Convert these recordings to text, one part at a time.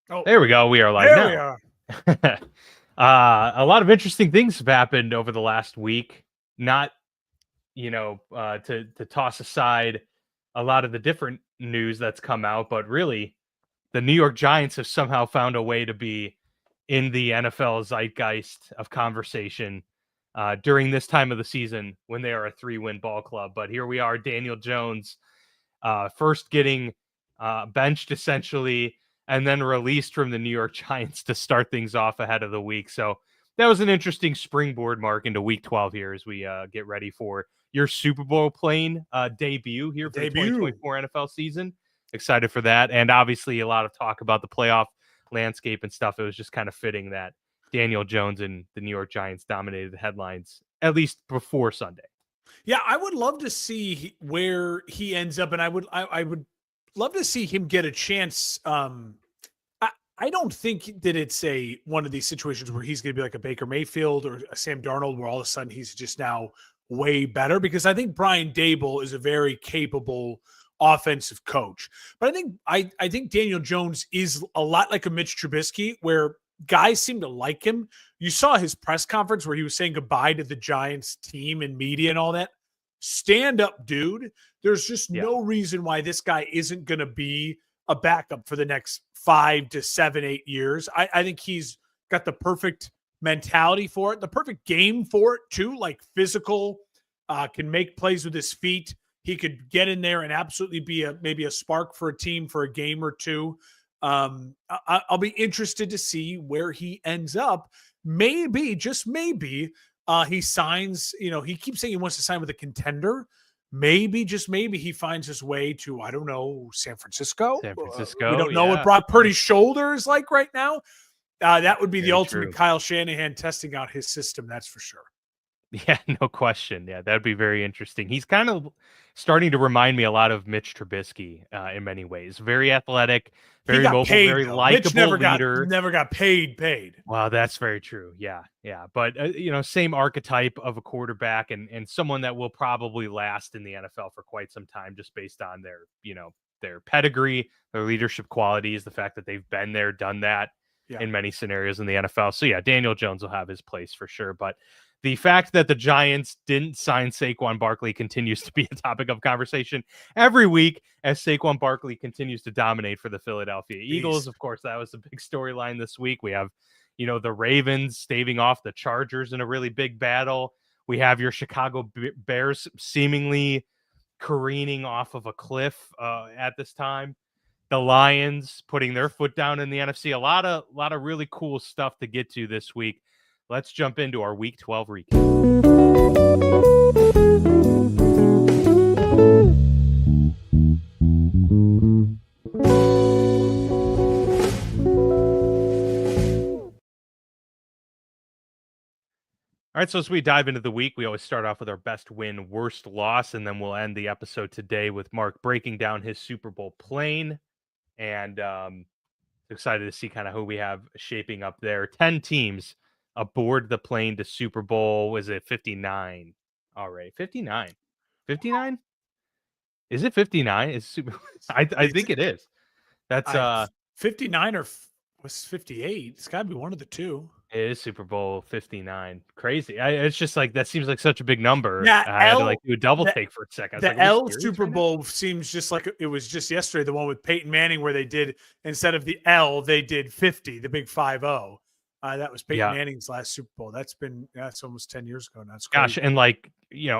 Oh, There we go. We are live there we now. are. A lot of interesting things have happened over the last week. Not, to toss aside a lot of the different news that's come out, but really, the New York Giants have somehow found a way to be in the NFL zeitgeist of conversation during this time of the season when they are a 3-win ball club. But here we are, Daniel Jones, first getting benched essentially, and then released from the New York Giants to start things off ahead of the week. So that was an interesting springboard mark into Week 12 here as we get ready for your Super Bowl plane debut here for the Debut. 2024 NFL season. Excited for that, and obviously a lot of talk about the playoff landscape and stuff. It was just kind of fitting that Daniel Jones and the New York Giants dominated the headlines at least before Sunday. Yeah, I would love to see where he ends up, and I would love to see him get a chance. I don't think that it's a one of these situations where he's going to be like a Baker Mayfield or a Sam Darnold, where all of a sudden he's just now way better. Because I think Brian Dable is a very capable offensive coach, but I think Daniel Jones is a lot like a Mitch Trubisky, where guys seem to like him. You saw his press conference where he was saying goodbye to the Giants team and media and all that. Stand up, dude. There's just Yeah. no reason why this guy isn't going to be a backup for the next 5 to 7, 8 years. I think he's got the perfect mentality for it, the perfect game for it too, like physical, can make plays with his feet. He could get in there and absolutely be maybe a spark for a team for a game or two. I'll be interested to see where he ends up. Maybe, just maybe, he signs. He keeps saying he wants to sign with a contender. Maybe, just maybe, he finds his way to, I don't know, San Francisco. San We Francisco, don't know what yeah. Brock Purdy's shoulder is like right now. That would be the Very ultimate true. Kyle Shanahan testing out his system. That's for sure. Yeah, no question. Yeah, that'd be very interesting. He's kind of starting to remind me a lot of Mitch Trubisky in many ways. Very athletic, He very got mobile, paid very though. Mitch likable leader. never got paid. Wow, that's very true. Yeah, yeah. But same archetype of a quarterback and someone that will probably last in the NFL for quite some time, just based on their pedigree, their leadership qualities, the fact that they've been there, done that Yeah. in many scenarios in the NFL. So yeah, Daniel Jones will have his place for sure. But the fact that the Giants didn't sign Saquon Barkley continues to be a topic of conversation every week as Saquon Barkley continues to dominate for the Philadelphia Eagles. Beast. Of course, that was a big storyline this week. We have, the Ravens staving off the Chargers in a really big battle. We have your Chicago Bears seemingly careening off of a cliff at this time. The Lions putting their foot down in the NFC. A lot of really cool stuff to get to this week. Let's jump into our Week 12 recap. All right, so as we dive into the week, we always start off with our best win, worst loss, and then we'll end the episode today with Mark breaking down his Super Bowl plane. And excited to see kind of who we have shaping up there. 10 teams aboard the plane to Super Bowl. Was it 59? All right, 59. 59? Is it 59? Is Super I think it is. That's 59 or was 58. It's got to be one of the two. It is Super Bowl 59. Crazy. It's just like that seems like such a big number. Yeah, I had to do a double take for a second. I was the like, L Super Bowl seems just like it was just yesterday, the one with Peyton Manning, where they did, instead of the L, they did 50, the big 50. That was Peyton Manning's last Super Bowl. That's almost 10 years ago now. That's crazy. Gosh, and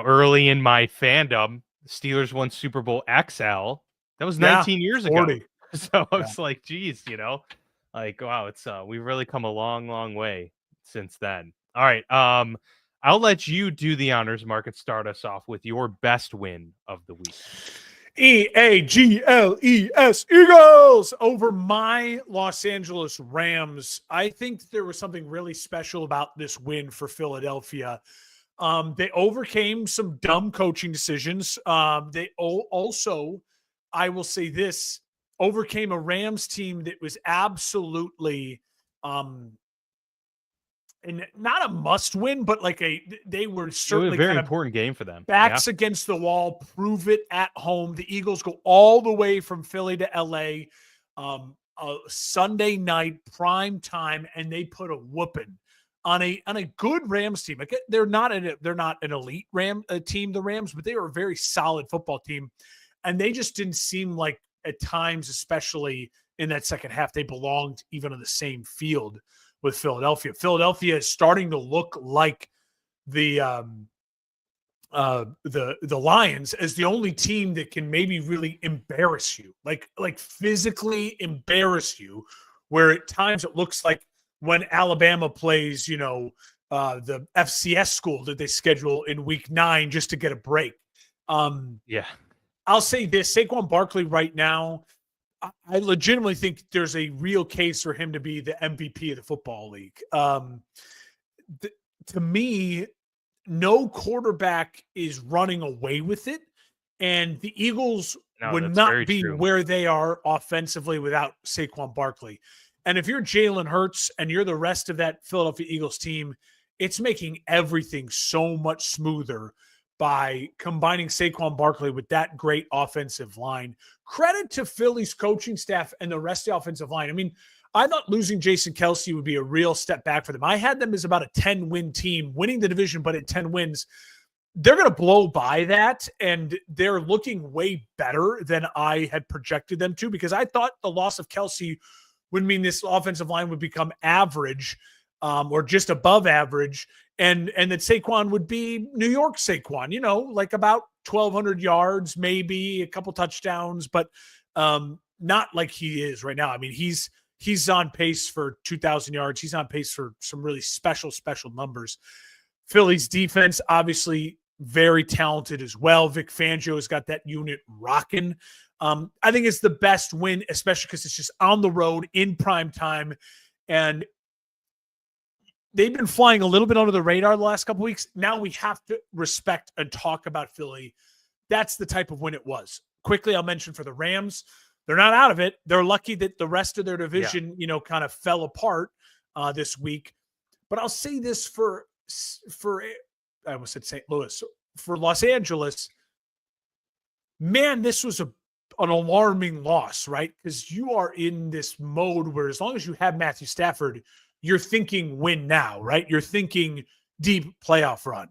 early in my fandom, the Steelers won Super Bowl XL. That was 19 years 40. ago. So I was like, geez, wow, it's we've really come a long, long way since then. All right. I'll let you do the honors, Mark, and start us off with your best win of the week. EAGLES, Eagles over my Los Angeles Rams. I think there was something really special about this win for Philadelphia. They overcame some dumb coaching decisions. They also, I will say this, overcame a Rams team that was absolutely and not a must win, but they were certainly a very important game for them. Backs against the wall, prove it at home. The Eagles go all the way from Philly to LA. a Sunday night prime time, and they put a whooping on a good Rams team. Like, they're not an elite team, the Rams, but they are a very solid football team, and they just didn't seem like at times, especially in that second half, they belonged even on the same field with Philadelphia. Philadelphia is starting to look like the Lions as the only team that can maybe really embarrass you, like physically embarrass you, where at times it looks like when Alabama plays, the FCS school that they schedule in week 9 just to get a break. Yeah. I'll say this: Saquon Barkley right now, I legitimately think there's a real case for him to be the MVP of the football league. To me, no quarterback is running away with it, and the Eagles would not be where they are offensively without Saquon Barkley. And if you're Jalen Hurts and you're the rest of that Philadelphia Eagles team, it's making everything so much smoother by combining Saquon Barkley with that great offensive line. Credit to Philly's coaching staff and the rest of the offensive line. I mean, I thought losing Jason Kelce would be a real step back for them. I had them as about a 10-win team, winning the division, but at 10 wins. They're going to blow by that, and they're looking way better than I had projected them to, because I thought the loss of Kelce would mean this offensive line would become average, or just above average, and that Saquon would be New York Saquon, like about 1,200 yards, maybe a couple touchdowns, but not like he is right now. I mean, he's on pace for 2,000 yards. He's on pace for some really special numbers. Philly's defense, obviously very talented as well. Vic Fangio has got that unit rocking. I think it's the best win, especially because it's just on the road in prime time. And they've been flying a little bit under the radar the last couple of weeks. Now we have to respect and talk about Philly. That's the type of win it was. Quickly, I'll mention for the Rams, they're not out of it. They're lucky that the rest of their division, kind of fell apart this week. But I'll say this for I almost said St. Louis, for Los Angeles, man, this was an alarming loss, right? Because you are in this mode where as long as you have Matthew Stafford, you're thinking win now, right? You're thinking deep playoff run.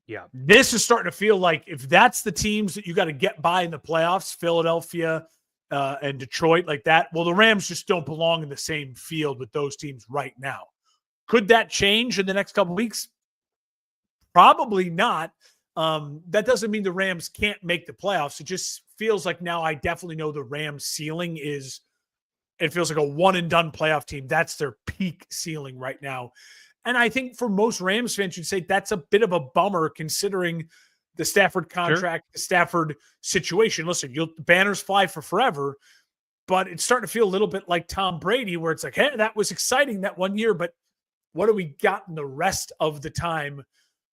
Yeah. This is starting to feel like if that's the teams that you got to get by in the playoffs, Philadelphia and Detroit like that, well, the Rams just don't belong in the same field with those teams right now. Could that change in the next couple of weeks? Probably not. That doesn't mean the Rams can't make the playoffs. It just feels like now I definitely know the Rams ceiling is, it feels like a one and done playoff team. That's their peak ceiling right now. And I think for most Rams fans, you'd say that's a bit of a bummer considering the Stafford contract, the Stafford situation. Listen, banners fly for forever, but it's starting to feel a little bit like Tom Brady, where it's like, hey, that was exciting that one year, but what do we got in the rest of the time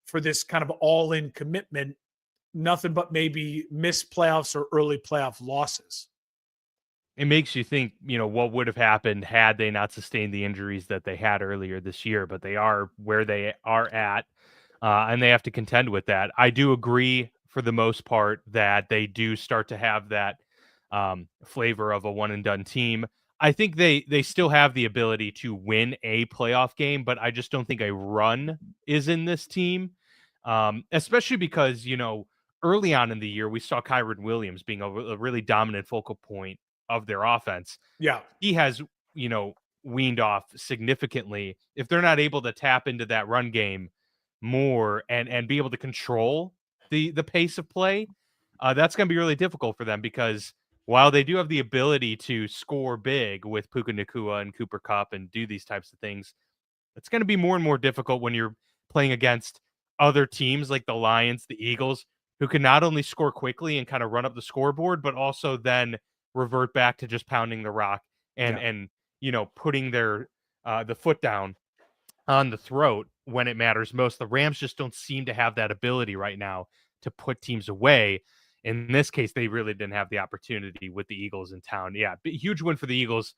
for this kind of all-in commitment? Nothing but maybe missed playoffs or early playoff losses. It makes you think, what would have happened had they not sustained the injuries that they had earlier this year, but they are where they are at, and they have to contend with that. I do agree for the most part that they do start to have that flavor of a one-and-done team. I think they still have the ability to win a playoff game, but I just don't think a run is in this team, especially because, early on in the year, we saw Kyren Williams being a really dominant focal point of their offense. Yeah. He has, weaned off significantly. If they're not able to tap into that run game more and be able to control the pace of play, that's going to be really difficult for them, because while they do have the ability to score big with Puka Nacua and Cooper Kupp and do these types of things, it's going to be more and more difficult when you're playing against other teams like the Lions, the Eagles, who can not only score quickly and kind of run up the scoreboard, but also then revert back to just pounding the rock and putting their the foot down on the throat when it matters most. The Rams just don't seem to have that ability right now to put teams away. In this case, they really didn't have the opportunity with the Eagles in town. Yeah, huge win for the Eagles.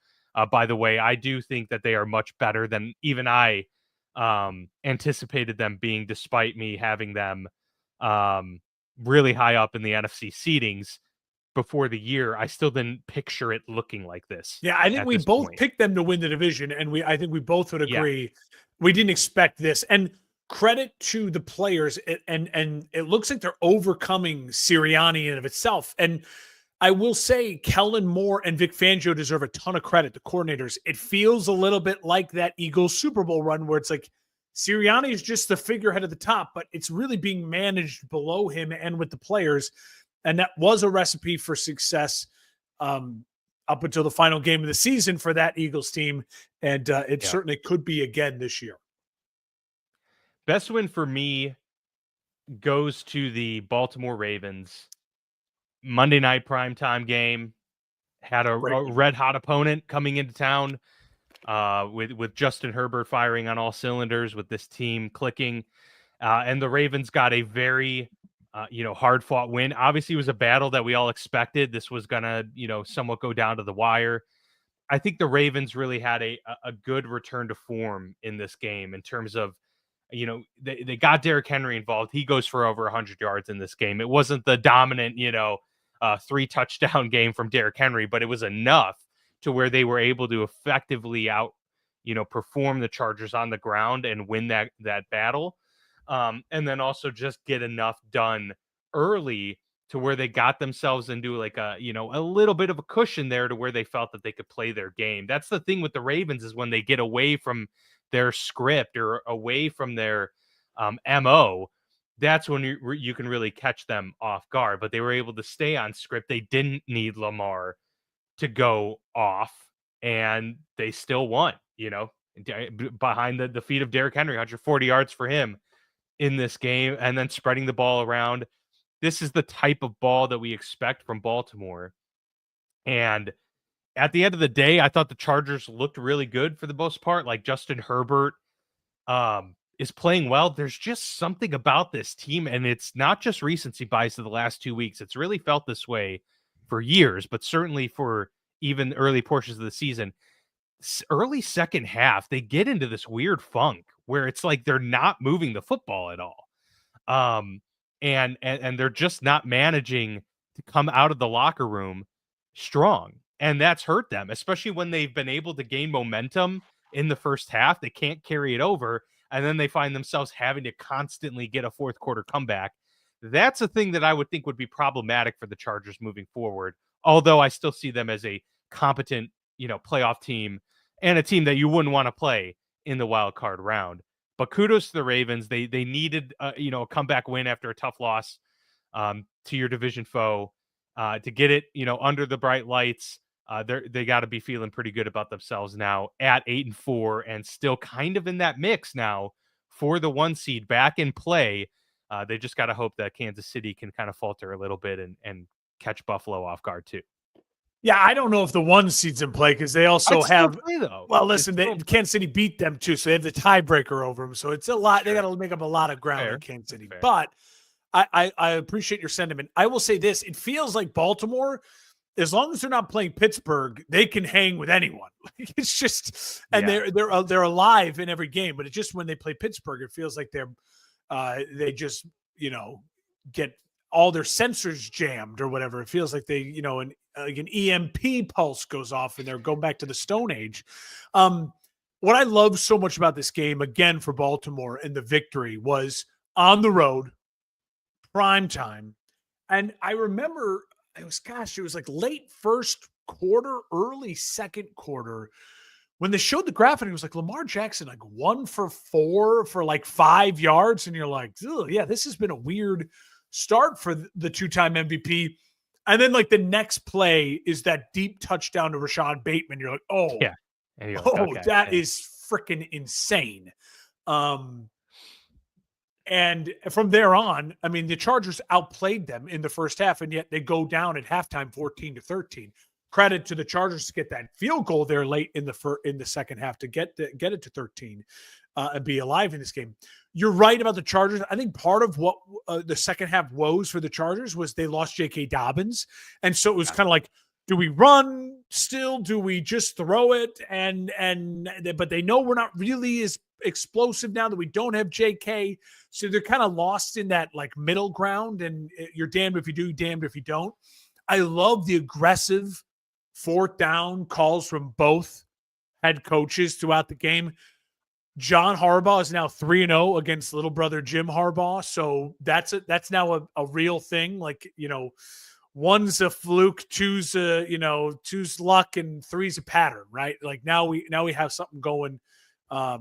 By the way, I do think that they are much better than even I anticipated them being, despite me having them really high up in the NFC seedings. before the year, I still didn't picture it looking like this. Yeah, I think at we this both point. picked them to win the division, and I think we both would Yeah, agree we didn't expect this. And credit to the players, and it looks like they're overcoming Sirianni in of itself. And I will say, Kellen Moore and Vic Fangio deserve a ton of credit. The coordinators. It feels a little bit like that Eagles Super Bowl run, where it's like Sirianni is just the figurehead at the top, but it's really being managed below him and with the players. And that was a recipe for success. Up until the final game of the season for that Eagles team. And it yeah. certainly could be again this year. Best win for me goes to the Baltimore Ravens. Monday night primetime game. Had a red hot opponent coming into town with Justin Herbert firing on all cylinders, with this team clicking. And the Ravens got a very hard fought win. Obviously, it was a battle that we all expected. This was gonna, somewhat go down to the wire. I think the Ravens really had a good return to form in this game in terms of, they got Derrick Henry involved. He goes for over 100 yards in this game. It wasn't the dominant, 3 touchdown game from Derrick Henry, but it was enough to where they were able to effectively perform the Chargers on the ground and win that battle. And then also just get enough done early to where they got themselves into like a little bit of a cushion there to where they felt that they could play their game. That's the thing with the Ravens, is when they get away from their script or away from their MO, that's when you can really catch them off guard. But they were able to stay on script. They didn't need Lamar to go off, and they still won, behind the feet of Derrick Henry, 140 yards for him in this game, and then spreading the ball around. This is the type of ball that we expect from Baltimore. And at the end of the day, I thought the Chargers looked really good for the most part. Like, Justin Herbert is playing well. There's just something about this team, and it's not just recency bias of the last 2 weeks. It's really felt this way for years, but certainly for even early portions of the season. Early second half, they get into this weird funk where it's like they're not moving the football at all. And they're just not managing to come out of the locker room strong. And that's hurt them, especially when they've been able to gain momentum in the first half. They can't carry it over, and then they find themselves having to constantly get a fourth quarter comeback. That's a thing that I would think would be problematic for the Chargers moving forward. Although I still see them as a competent, playoff team, and a team that you wouldn't want to play in the wild card round. But kudos to the Ravens. They needed a comeback win after a tough loss to your division foe to get it under the bright lights. They got to be feeling pretty good about themselves now at 8-4, and still kind of in that mix now for the 1 seed back in play. They just got to hope that Kansas City can kind of falter a little bit and catch Buffalo off guard too. Yeah, I don't know if the 1 seed's in play, because they also have. Play, though. Well, listen, Kansas City beat them too, so they have the tiebreaker over them. So it's a lot. Sure. They got to make up a lot of ground in Kansas City. Fair. But I appreciate your sentiment. I will say this: it feels like Baltimore, as long as they're not playing Pittsburgh, they can hang with anyone. It's just, and they're alive in every game. But it's just when they play Pittsburgh, it feels like they just get all their sensors jammed or whatever. It feels like they an EMP pulse goes off and they're going back to the Stone Age. What I love so much about this game, again, for Baltimore and the victory, was on the road, prime time. And I remember it was like late first quarter, early second quarter, when they showed the graphic. It was like Lamar Jackson, like 1 for 4 for like 5 yards. And you're like, yeah, this has been a weird start for the 2-time MVP. And then like the next play is that deep touchdown to Rashad Bateman. You're like, oh, yeah. Like, that is freaking insane. And from there on, I mean, the Chargers outplayed them in the first half, and yet they go down at halftime 14-13. Credit to the Chargers to get that field goal there late in the second half to get it to 13 and be alive in this game. You're right about the Chargers. I think part of what the second half woes for the Chargers was they lost J.K. Dobbins. And so it was kind of like, do we run still? Do we just throw it? But they know we're not really as explosive now that we don't have J.K. So they're kind of lost in that like middle ground, and you're damned if you do, damned if you don't. I love the aggressive fourth down calls from both head coaches throughout the game. John Harbaugh is now 3-0 against little brother Jim Harbaugh. So that's now a real thing. Like, one's a fluke, two's luck, and three's a pattern, right? Like now we have something going to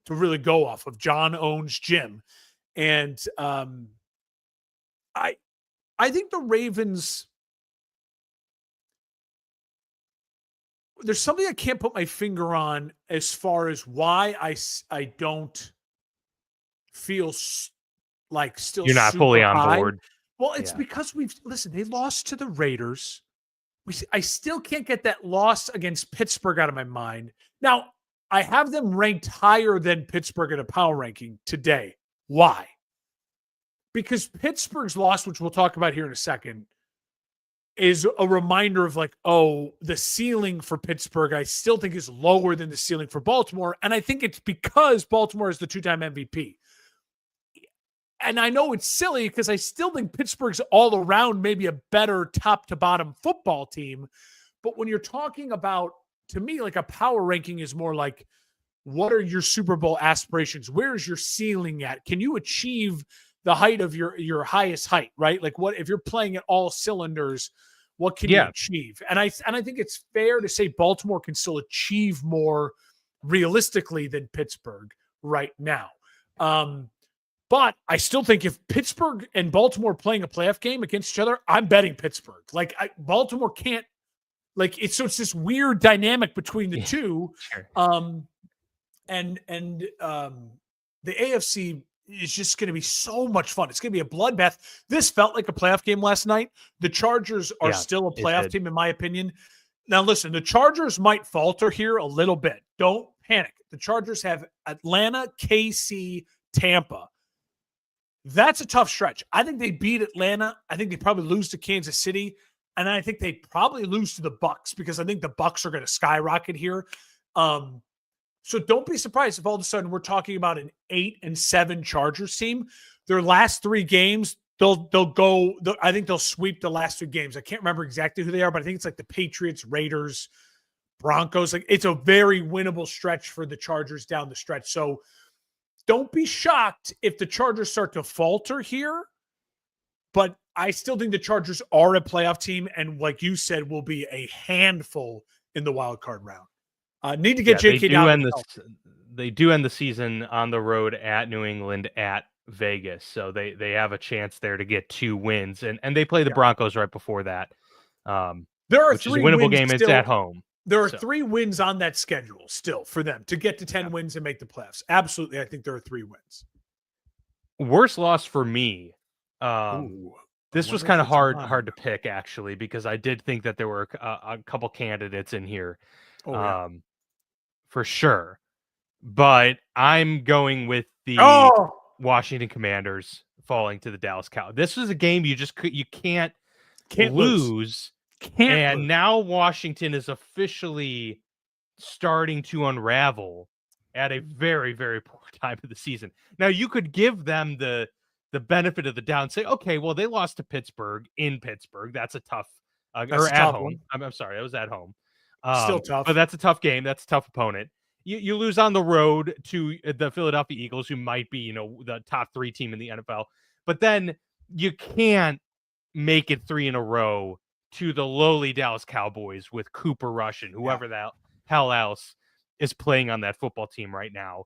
really go off of. John owns Jim. And I think the Ravens, there's something I can't put my finger on as far as why I don't feel like still You're not super fully on high. board. Well, it's Yeah. because they lost to the Raiders. I still can't get that loss against Pittsburgh out of my mind. Now, I have them ranked higher than Pittsburgh in a power ranking today. Why? Because Pittsburgh's loss, which we'll talk about here in a second, is a reminder of like, oh, the ceiling for Pittsburgh, I still think is lower than the ceiling for Baltimore. And I think it's because Baltimore is the 2-time MVP. And I know it's silly because I still think Pittsburgh's all around maybe a better top to bottom football team. But when you're talking about, to me, like a power ranking is more like, what are your Super Bowl aspirations? Where's your ceiling at? Can you achieve the height of your highest height, right? Like what if you're playing at all cylinders, what can you achieve? And I think it's fair to say Baltimore can still achieve more realistically than Pittsburgh right now. But I still think if Pittsburgh and Baltimore playing a playoff game against each other, I'm betting Pittsburgh. Like Baltimore can't, like it's this weird dynamic between the two. Sure. And the AFC is just going to be so much fun. It's going to be a bloodbath. This felt like a playoff game last night. The Chargers are still a playoff team, in my opinion. Now, listen, the Chargers might falter here a little bit. Don't panic. The Chargers have Atlanta, KC, Tampa. That's a tough stretch. I think they beat Atlanta. I think they probably lose to Kansas City. And I think they probably lose to the Bucs because I think the Bucs are going to skyrocket here. So don't be surprised if all of a sudden we're talking about an 8-7 Chargers team. Their last 3 games, I think they'll sweep the last 2 games. I can't remember exactly who they are, but I think it's like the Patriots, Raiders, Broncos. Like it's a very winnable stretch for the Chargers down the stretch. So don't be shocked if the Chargers start to falter here. But I still think the Chargers are a playoff team, and like you said, will be a handful in the wild card round. Need to get J.K. down. They do end the season on the road at New England, at Vegas, so they have a chance there to get 2 wins, and they play the Broncos right before that. There are which is a winnable game. It's at home. There are 3 wins on that schedule still for them to get to 10 wins and make the playoffs. Absolutely, I think there are 3 wins. Worst loss for me. This was kind of hard to pick, actually, because I did think that there were a couple candidates in here. For sure. But I'm going with the Washington Commanders falling to the Dallas Cowboys. This was a game you can't lose. Now Washington is officially starting to unravel at a very, very poor time of the season. Now you could give them the benefit of the doubt and say, okay, well, they lost to Pittsburgh in Pittsburgh. That's a tough or at home. I'm sorry, I was at home. Still tough. But that's a tough game. That's a tough opponent. You lose on the road to the Philadelphia Eagles, who might be, the top 3 team in the NFL. But then you can't make it 3 in a row to the lowly Dallas Cowboys with Cooper Rush and whoever the hell else is playing on that football team right now.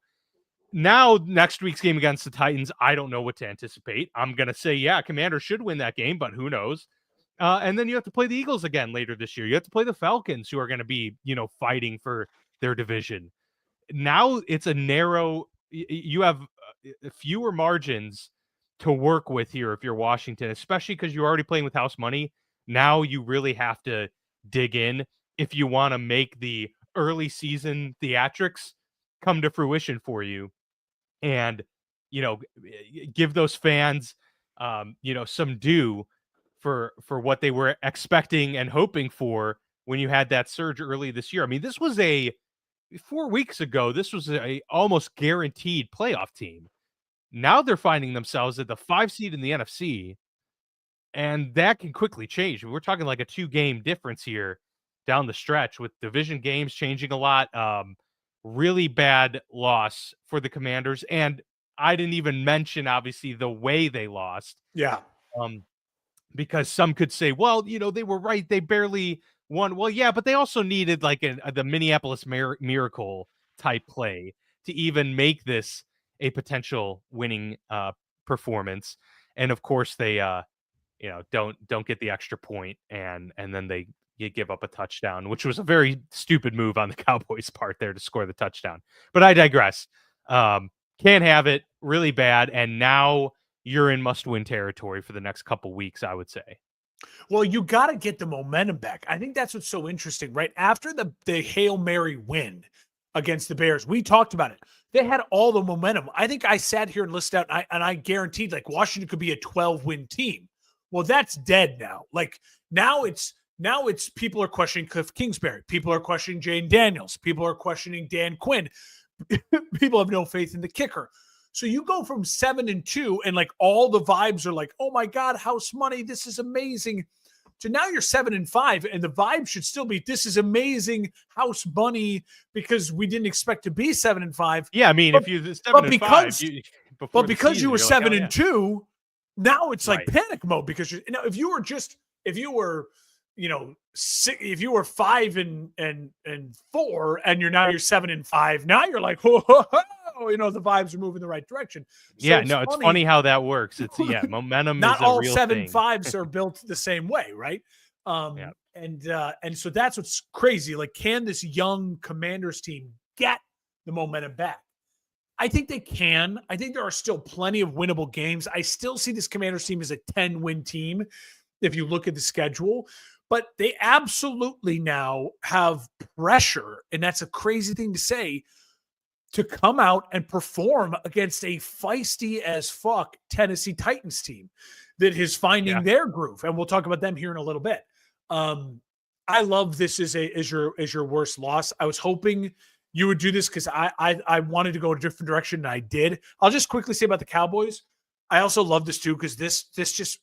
Now, next week's game against the Titans, I don't know what to anticipate. I'm going to say, Commanders should win that game, but who knows? And then you have to play the Eagles again later this year. You have to play the Falcons, who are going to be, fighting for their division. Now it's a narrow, you have fewer margins to work with here if you're Washington, especially because you're already playing with house money. Now you really have to dig in if you want to make the early season theatrics come to fruition for you. And, give those fans, some due for what they were expecting and hoping for when you had that surge early this year. I mean, this was 4 weeks ago, this was a almost guaranteed playoff team. Now they're finding themselves at the 5 seed in the NFC And that can quickly change. We're talking like a 2-game difference here down the stretch with division games changing a lot. Really bad loss for the Commanders. And I didn't even mention, obviously, the way they lost. Yeah. Um, because some could say, well, they were right. They barely won. Well, yeah, but they also needed like the Minneapolis Miracle type play to even make this a potential winning performance. And of course, they don't get the extra point, and then you give up a touchdown, which was a very stupid move on the Cowboys' part there to score the touchdown. But I digress. Can't have it, really bad, and now you're in must-win territory for the next couple weeks, I would say. Well, you got to get the momentum back. I think that's what's so interesting, right? After the Hail Mary win against the Bears, we talked about it. They had all the momentum. I think I sat here and listed out, and I guaranteed like Washington could be a 12-win team. Well, that's dead now. Like now it's people are questioning Cliff Kingsbury. People are questioning Jane Daniels. People are questioning Dan Quinn. People have no faith in the kicker. So you go from 7-2 and like all the vibes are like, oh my God, house money. This is amazing. So now you're 7-5 and the vibe should still be, this is amazing house money because we didn't expect to be 7-5. Yeah. I mean, if you're 7-5, because you were 7-2, now it's right. like panic mode because if you were 5-4 and you're 7-5, now you're like, whoa, the vibes are moving the right direction. So it's funny how that works. It's momentum. Not is a all real 7-5s are built the same way, right? And so that's what's crazy. Like, can this young Commanders team get the momentum back? I think they can. I think there are still plenty of winnable games. I still see this Commanders team as a 10-win team if you look at the schedule, but they absolutely now have pressure, and that's a crazy thing to say, to come out and perform against a feisty as fuck Tennessee Titans team that is finding their groove. And we'll talk about them here in a little bit. I love this as your worst loss. I was hoping you would do this because I wanted to go a different direction, and I did. I'll just quickly say about the Cowboys. I also love this too because this just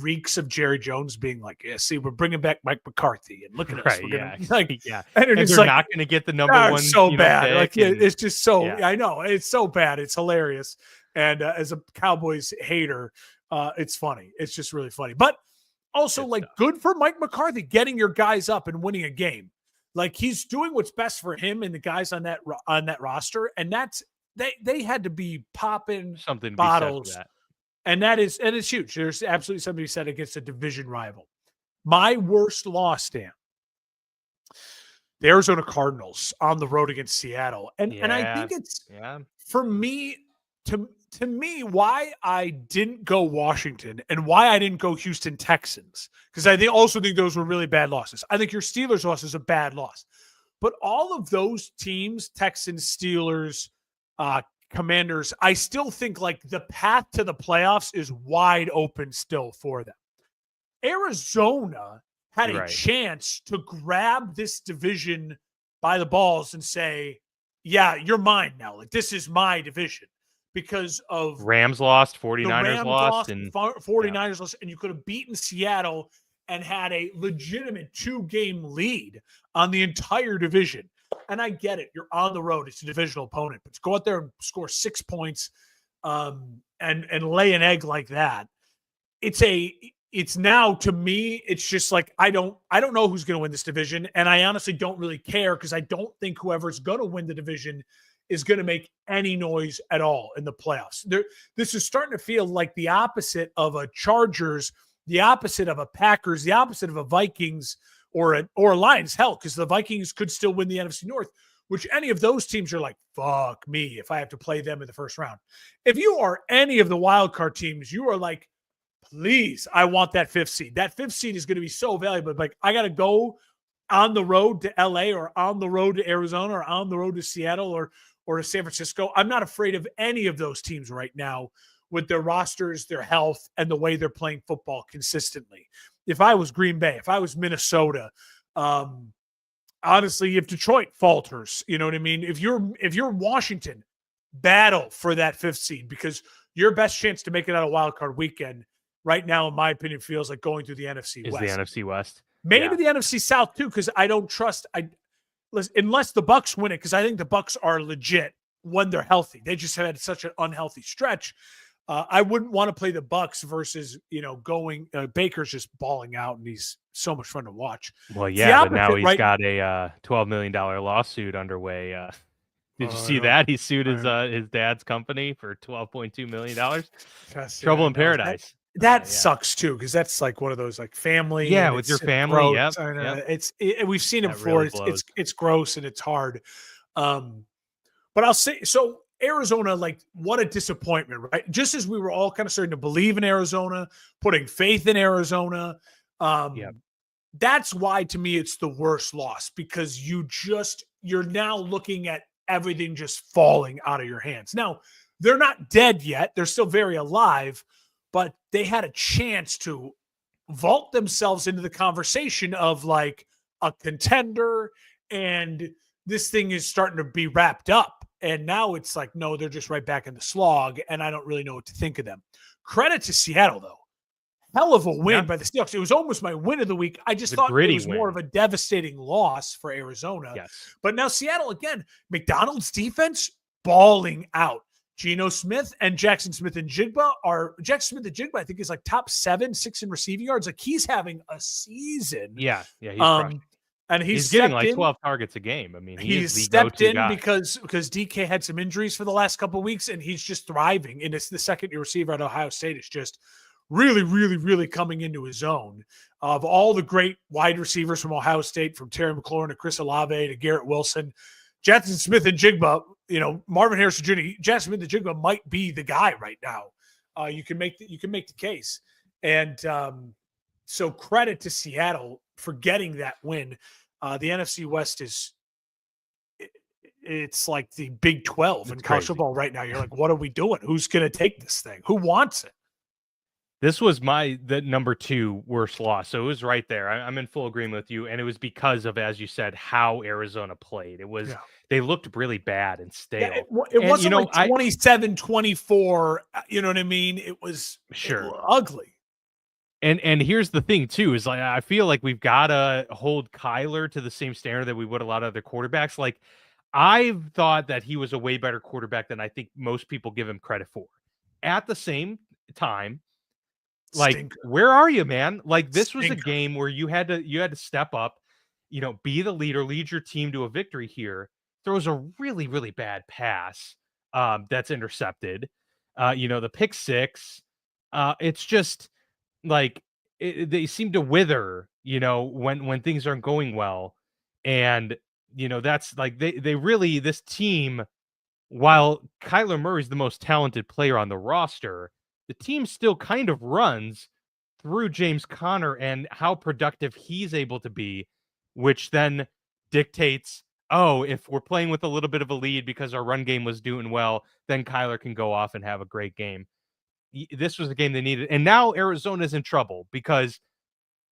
reeks of Jerry Jones being like, "Yeah, see, we're bringing back Mike McCarthy, and look at us, we're gonna and they're like, not going to get the number one. So bad, like it's just so. Yeah. I know it's so bad, it's hilarious, and as a Cowboys hater, it's funny. It's just really funny, but also good for Mike McCarthy getting your guys up and winning a game. Like he's doing what's best for him and the guys on that roster, and that's they had to be popping something bottles. To be said for that. And it's huge. There's absolutely something to be said against a division rival. My worst loss, Dan, the Arizona Cardinals on the road against Seattle. And I think it's for me, to me, why I didn't go Washington and why I didn't go Houston Texans, because I also think those were really bad losses. I think your Steelers loss is a bad loss. But all of those teams, Texans, Steelers, Commanders, I still think like the path to the playoffs is wide open still for them. Arizona had a chance to grab this division by the balls and say, yeah, you're mine now. Like, this is my division because of Rams lost, 49ers lost, and 49ers lost, and you could have beaten Seattle and had a legitimate 2-game lead on the entire division. And I get it. You're on the road. It's a divisional opponent. But to go out there and score 6 points and lay an egg like that, it's now, to me, it's just like I don't know who's going to win this division. And I honestly don't really care because I don't think whoever's going to win the division is going to make any noise at all in the playoffs. This is starting to feel like the opposite of a Chargers, the opposite of a Packers, the opposite of a Vikings, or a Lions, hell, because the Vikings could still win the NFC North, which any of those teams are like, fuck me if I have to play them in the first round. If you are any of the wild card teams, you are like, please, I want that 5th seed. That 5th seed is going to be so valuable. Like, I got to go on the road to LA or on the road to Arizona or on the road to Seattle or to San Francisco. I'm not afraid of any of those teams right now with their rosters, their health, and the way they're playing football consistently. If I was Green Bay, if I was Minnesota, honestly, if Detroit falters, you know what I mean? If you're Washington, battle for that 5th seed because your best chance to make it out of wild card weekend right now, in my opinion, feels like going through the NFC Is West. the NFC West. Maybe the NFC South too, because I don't trust unless the Bucks win it, because I think the Bucks are legit when they're healthy. They just had such an unhealthy stretch. I wouldn't want to play the Bucks versus going Baker's just balling out, and he's so much fun to watch. Well, It's yeah, the but now opposite, he's right? got a $12 million lawsuit underway. Did you see know. that? He sued I his dad's company for $12.2 million. Yes, Trouble yeah, in no, paradise. that Yeah. sucks too, because that's like one of those like family. Yeah, and with it's your family. gross. Yep. We've seen it That before. really It's blows. it's gross and it's hard. But I'll say so. Arizona, like, what a disappointment, right? Just as we were all kind of starting to believe in Arizona, putting faith in Arizona. Yep. That's why, to me, it's the worst loss, because you're now looking at everything just falling out of your hands. Now, they're not dead yet. They're still very alive, but they had a chance to vault themselves into the conversation of like a contender, and this thing is starting to be wrapped up. And now it's like, no, they're just right back in the slog, and I don't really know what to think of them. Credit to Seattle, though. Hell of a win by the Seahawks. It was almost my win of the week. I just thought it was more of a devastating loss for Arizona. Yes. But now Seattle, again, McDonald's defense balling out. Geno Smith and Jackson Smith and Jigba I think, is like top 6 in receiving yards. Like, he's having a season. Yeah. He's crushed. And he's getting like 12 targets a game. I mean, he's the stepped in guy. because DK had some injuries for the last couple of weeks, and he's just thriving. And it's the second-year receiver at Ohio State is just really, really, really coming into his own. Of all the great wide receivers from Ohio State, from Terry McLaurin to Chris Olave to Garrett Wilson, Jackson Smith and Jigba, Marvin Harrison Jr., Jackson Smith and Jigba might be the guy right now. You can make the case. And so credit to Seattle for getting that win. The NFC West it's like the Big 12 in college football right now. You're like, what are we doing? Who's going to take this thing? Who wants it? This was the number 2 worst loss. So it was right there. I'm in full agreement with you. And it was because of, as you said, how Arizona played. It was, they looked really bad and stale. Yeah, it wasn't like 27-24. You know what I mean? It was ugly. And here's the thing too, is like, I feel like we've got to hold Kyler to the same standard that we would a lot of other quarterbacks. Like, I've thought that he was a way better quarterback than I think most people give him credit for. At the same time, like, where are you, man? Like, this was a game where you had to step up, be the leader, lead your team to a victory here. There was a really, really bad pass that's intercepted. The pick six. It's just like they seem to wither, when things aren't going well. And, that's like they really, this team, while Kyler Murray's the most talented player on the roster, the team still kind of runs through James Conner and how productive he's able to be, which then dictates, if we're playing with a little bit of a lead because our run game was doing well, then Kyler can go off and have a great game. This was the game they needed. And now Arizona's in trouble because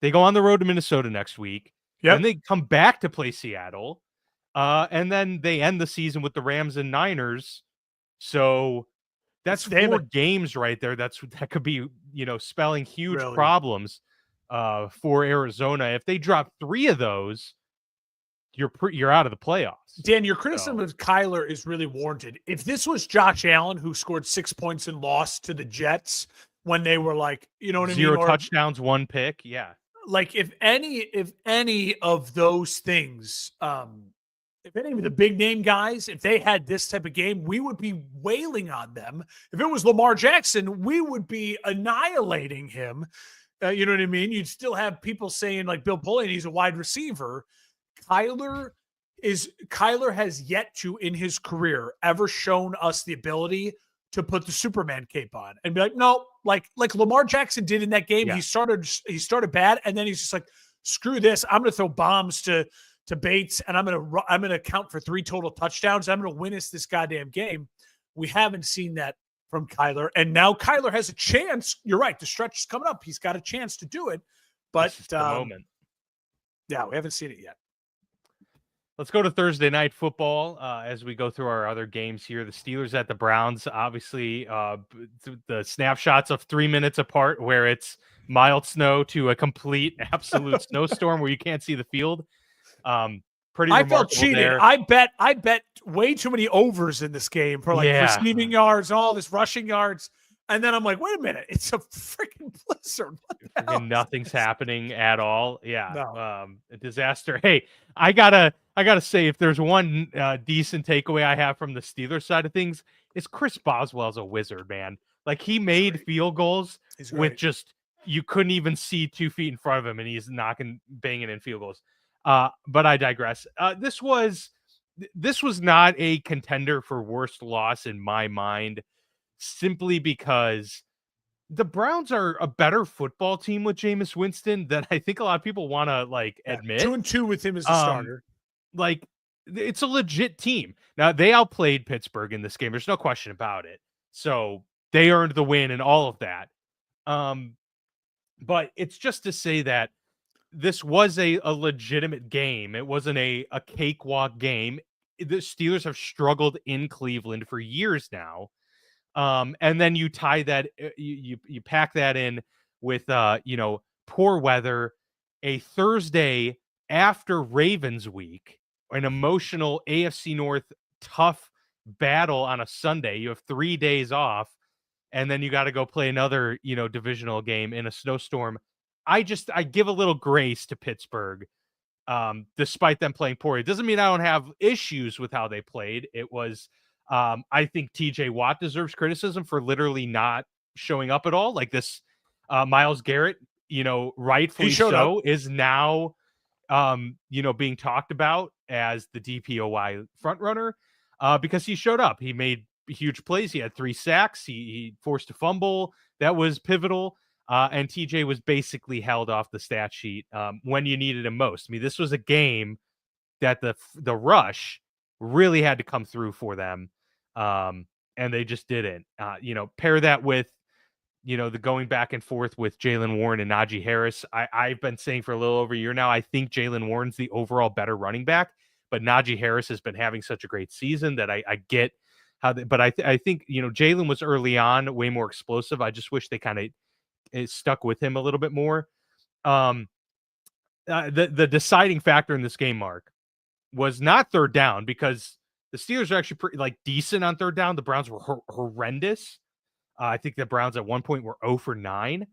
they go on the road to Minnesota next week. Then they come back to play Seattle. And then they end the season with the Rams and Niners. So that's 4 games right there. That could be, spelling huge problems for Arizona. If they drop 3 of those, you're out of the playoffs. Dan, your criticism of Kyler is really warranted. If this was Josh Allen, who scored 6 points and lost to the Jets when they were like, you know what I mean? 0 touchdowns, 1 pick. Yeah. Like, if any of those things, if any of the big name guys, if they had this type of game, we would be wailing on them. If it was Lamar Jackson, we would be annihilating him. You know what I mean? You'd still have people saying, like, Bill Polian, he's a wide receiver. Kyler has yet to, in his career, ever shown us the ability to put the Superman cape on and be like, no, like Lamar Jackson did in that game. He started bad, and then he's just like, screw this. I'm going to throw bombs to Bates, and I'm going to count for 3 total touchdowns. I'm going to win us this goddamn game. We haven't seen that from Kyler, and now Kyler has a chance. You're right. The stretch is coming up. He's got a chance to do it, but the moment. Yeah, we haven't seen it yet. Let's go to Thursday night football as we go through our other games here. The Steelers at the Browns, obviously the snapshots of 3 minutes apart where it's mild snow to a complete absolute snowstorm where you can't see the field. Pretty I felt remarkable cheated. there. I bet way too many overs in this game for like receiving yards, all this rushing yards. And then I'm like, wait a minute, it's a freaking blizzard. What the hell? Nothing's happening at all. Yeah. No. A disaster. Hey, I gotta say, if there's one decent takeaway I have from the Steelers side of things, is Chris Boswell's a wizard, man. Like, he made field goals with just, you couldn't even see 2 feet in front of him, and he's banging in field goals. But I digress. This was not a contender for worst loss in my mind, simply because the Browns are a better football team with Jameis Winston than I think a lot of people want to admit. 2-2 with him as a starter. Like, it's a legit team. Now, they outplayed Pittsburgh in this game. There's no question about it. So they earned the win and all of that. But it's just to say that this was a legitimate game. It wasn't a cakewalk game. The Steelers have struggled in Cleveland for years now. And then you tie that, you pack that in with, poor weather, a Thursday after Ravens week, an emotional AFC North tough battle on a Sunday. You have 3 days off, and then you got to go play another, divisional game in a snowstorm. I give a little grace to Pittsburgh, despite them playing poor. It doesn't mean I don't have issues with how they played. It was, I think TJ Watt deserves criticism for literally not showing up at all. Like this, Myles Garrett, rightfully so, is now, being talked about as the DPOY frontrunner, because he showed up. He made huge plays. He had 3 sacks. He forced a fumble that was pivotal. And TJ was basically held off the stat sheet when you needed him most. I mean, this was a game that the rush really had to come through for them. And they just didn't. Pair that with, the going back and forth with Jaylen Warren and Najee Harris. I've been saying for a little over a year now, I think Jaylen Warren's the overall better running back, but Najee Harris has been having such a great season that I get how but I think, Jaylen was early on way more explosive. I just wish they kind of stuck with him a little bit more. The deciding factor in this game, Mark, was not third down, because the Steelers are actually pretty decent on third down. The Browns were horrendous. I think the Browns at one point were 0 for 9.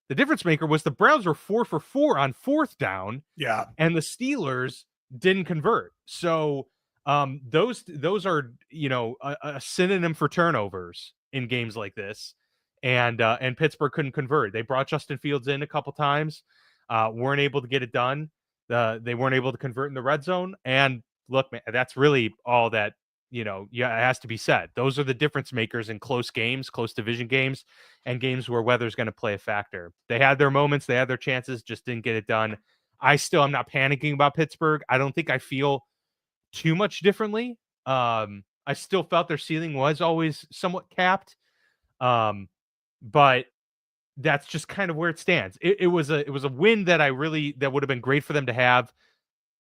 The difference maker was the Browns were 4 for 4 on fourth down. Yeah. And the Steelers didn't convert. So those are, a synonym for turnovers in games like this. And Pittsburgh couldn't convert. They brought Justin Fields in a couple times, weren't able to get it done. They weren't able to convert in the red zone. And look, man, that's really all that, it has to be said. Those are the difference makers in close games, close division games, and games where weather's going to play a factor. They had their moments, they had their chances, just didn't get it done. I'm not panicking about Pittsburgh. I don't think I feel too much differently. I still felt their ceiling was always somewhat capped. But that's just kind of where it stands. It was a win that that would have been great for them to have.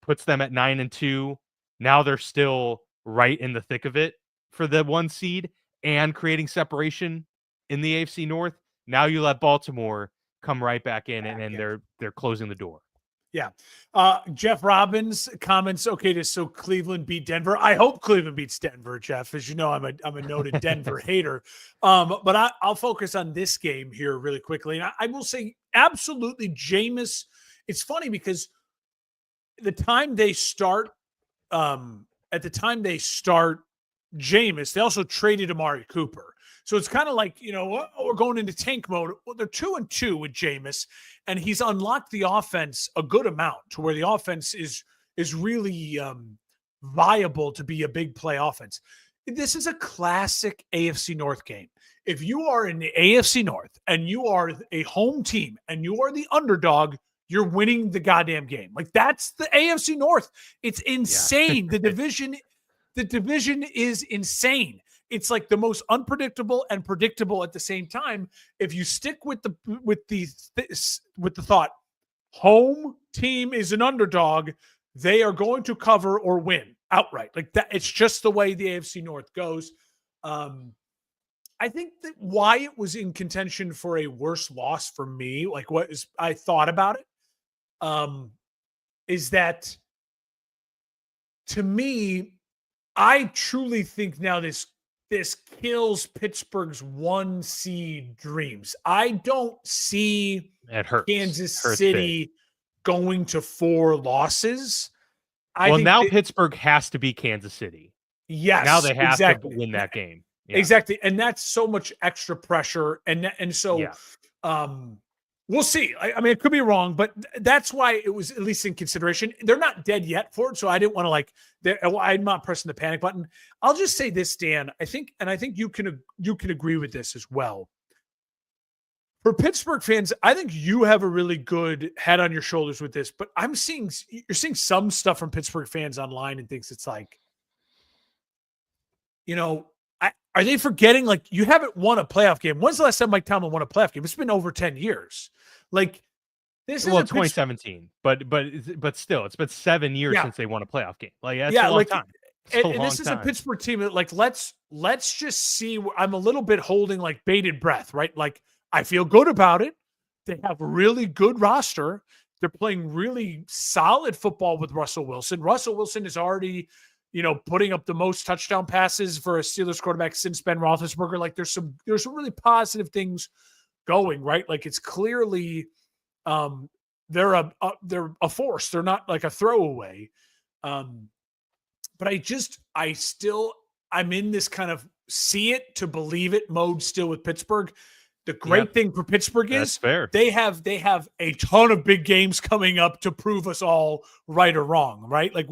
Puts them at 9-2. Now they're still right in the thick of it for the 1 seed and creating separation in the AFC North. Now you let Baltimore come right back in, and they're closing the door. Yeah. Jeff Robbins comments, okay, so Cleveland beat Denver. I hope Cleveland beats Denver, Jeff. As you know, I'm a noted Denver hater. But I'll focus on this game here really quickly. And I will say, absolutely, Jameis. It's funny because at the time they start Jameis, they also traded Amari Cooper. So it's kind of like, we're going into tank mode. Well, they're 2-2 with Jameis, and he's unlocked the offense a good amount to where the offense is really viable to be a big play offense. This is a classic AFC North game. If you are in the AFC North and you are a home team and you are the underdog, you're winning the goddamn game. Like, that's the AFC North. It's insane. Yeah. The division is insane. It's like the most unpredictable and predictable at the same time. If you stick with the thought, home team is an underdog, they are going to cover or win. outright. Like that, it's just the way the AFC North goes. I think that why it was in contention for a worse loss for me, like what is I thought about it, is that to me, I truly think now this kills Pittsburgh's 1 seed dreams. I don't see It hurts. Kansas Hurts City going to 4 losses. I Well, think now that, Pittsburgh has to beat Kansas City. yes, Now they have exactly. to win that game. Yeah. Exactly. And that's so much extra pressure. And so Yeah. we'll see. I mean, it could be wrong, but that's why it was at least in consideration. They're not dead yet for it. So I didn't want to I'm not pressing the panic button. I'll just say this, Dan. I think you can agree with this as well. For Pittsburgh fans, I think you have a really good head on your shoulders with this, but you're seeing some stuff from Pittsburgh fans online and thinks it's like, are they forgetting, like, you haven't won a playoff game? When's the last time Mike Tomlin won a playoff game? It's been over 10 years. Like, this is 2017, but still, it's been 7 years since they won a playoff game. Like, that's a long time. And this is a Pittsburgh team that, like, let's just see. I'm a little bit holding like bated breath, right? Like, I feel good about it. They have a really good roster. They're playing really solid football with Russell Wilson. Russell Wilson is already, putting up the most touchdown passes for a Steelers quarterback since Ben Roethlisberger. Like, there's some really positive things going, right? Like, it's clearly they're a force. They're not like a throwaway. But I'm in this kind of see it to believe it mode still with Pittsburgh. The great thing for Pittsburgh is they have a ton of big games coming up to prove us all right or wrong, right? Like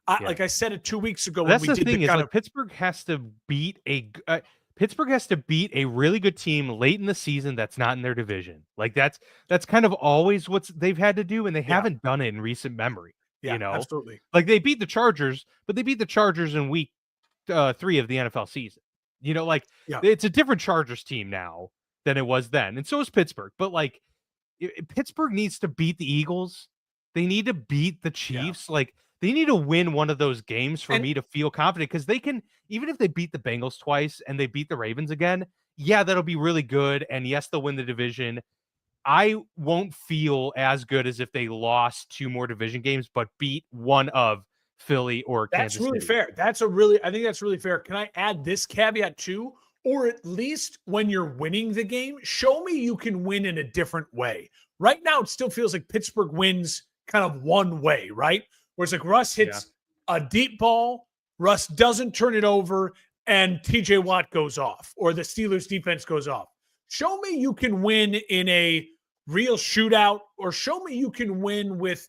like I said it 2 weeks ago. That's the thing is, like, Pittsburgh has to beat a really good team late in the season that's not in their division. Like, that's kind of always what they've had to do, and they haven't done it in recent memory. Yeah, absolutely. Like, they beat the Chargers, but they beat the Chargers in week 3 of the NFL season. It's a different Chargers team now than it was then, and so is Pittsburgh. But, like, Pittsburgh needs to beat the Eagles. They need to beat the Chiefs. Yeah. Like, they need to win one of those games for me to feel confident, because they can, even if they beat the Bengals twice and they beat the Ravens again, that'll be really good. And yes, they'll win the division. I won't feel as good as if they lost 2 more division games, but beat one of Philly or Kansas City. That's really fair. I think that's really fair. Can I add this caveat too? Or at least when you're winning the game, show me you can win in a different way. Right now, it still feels like Pittsburgh wins kind of one way, right? Where it's like Russ hits a deep ball, Russ doesn't turn it over, and TJ Watt goes off, or the Steelers defense goes off. Show me you can win in a real shootout, or show me you can win with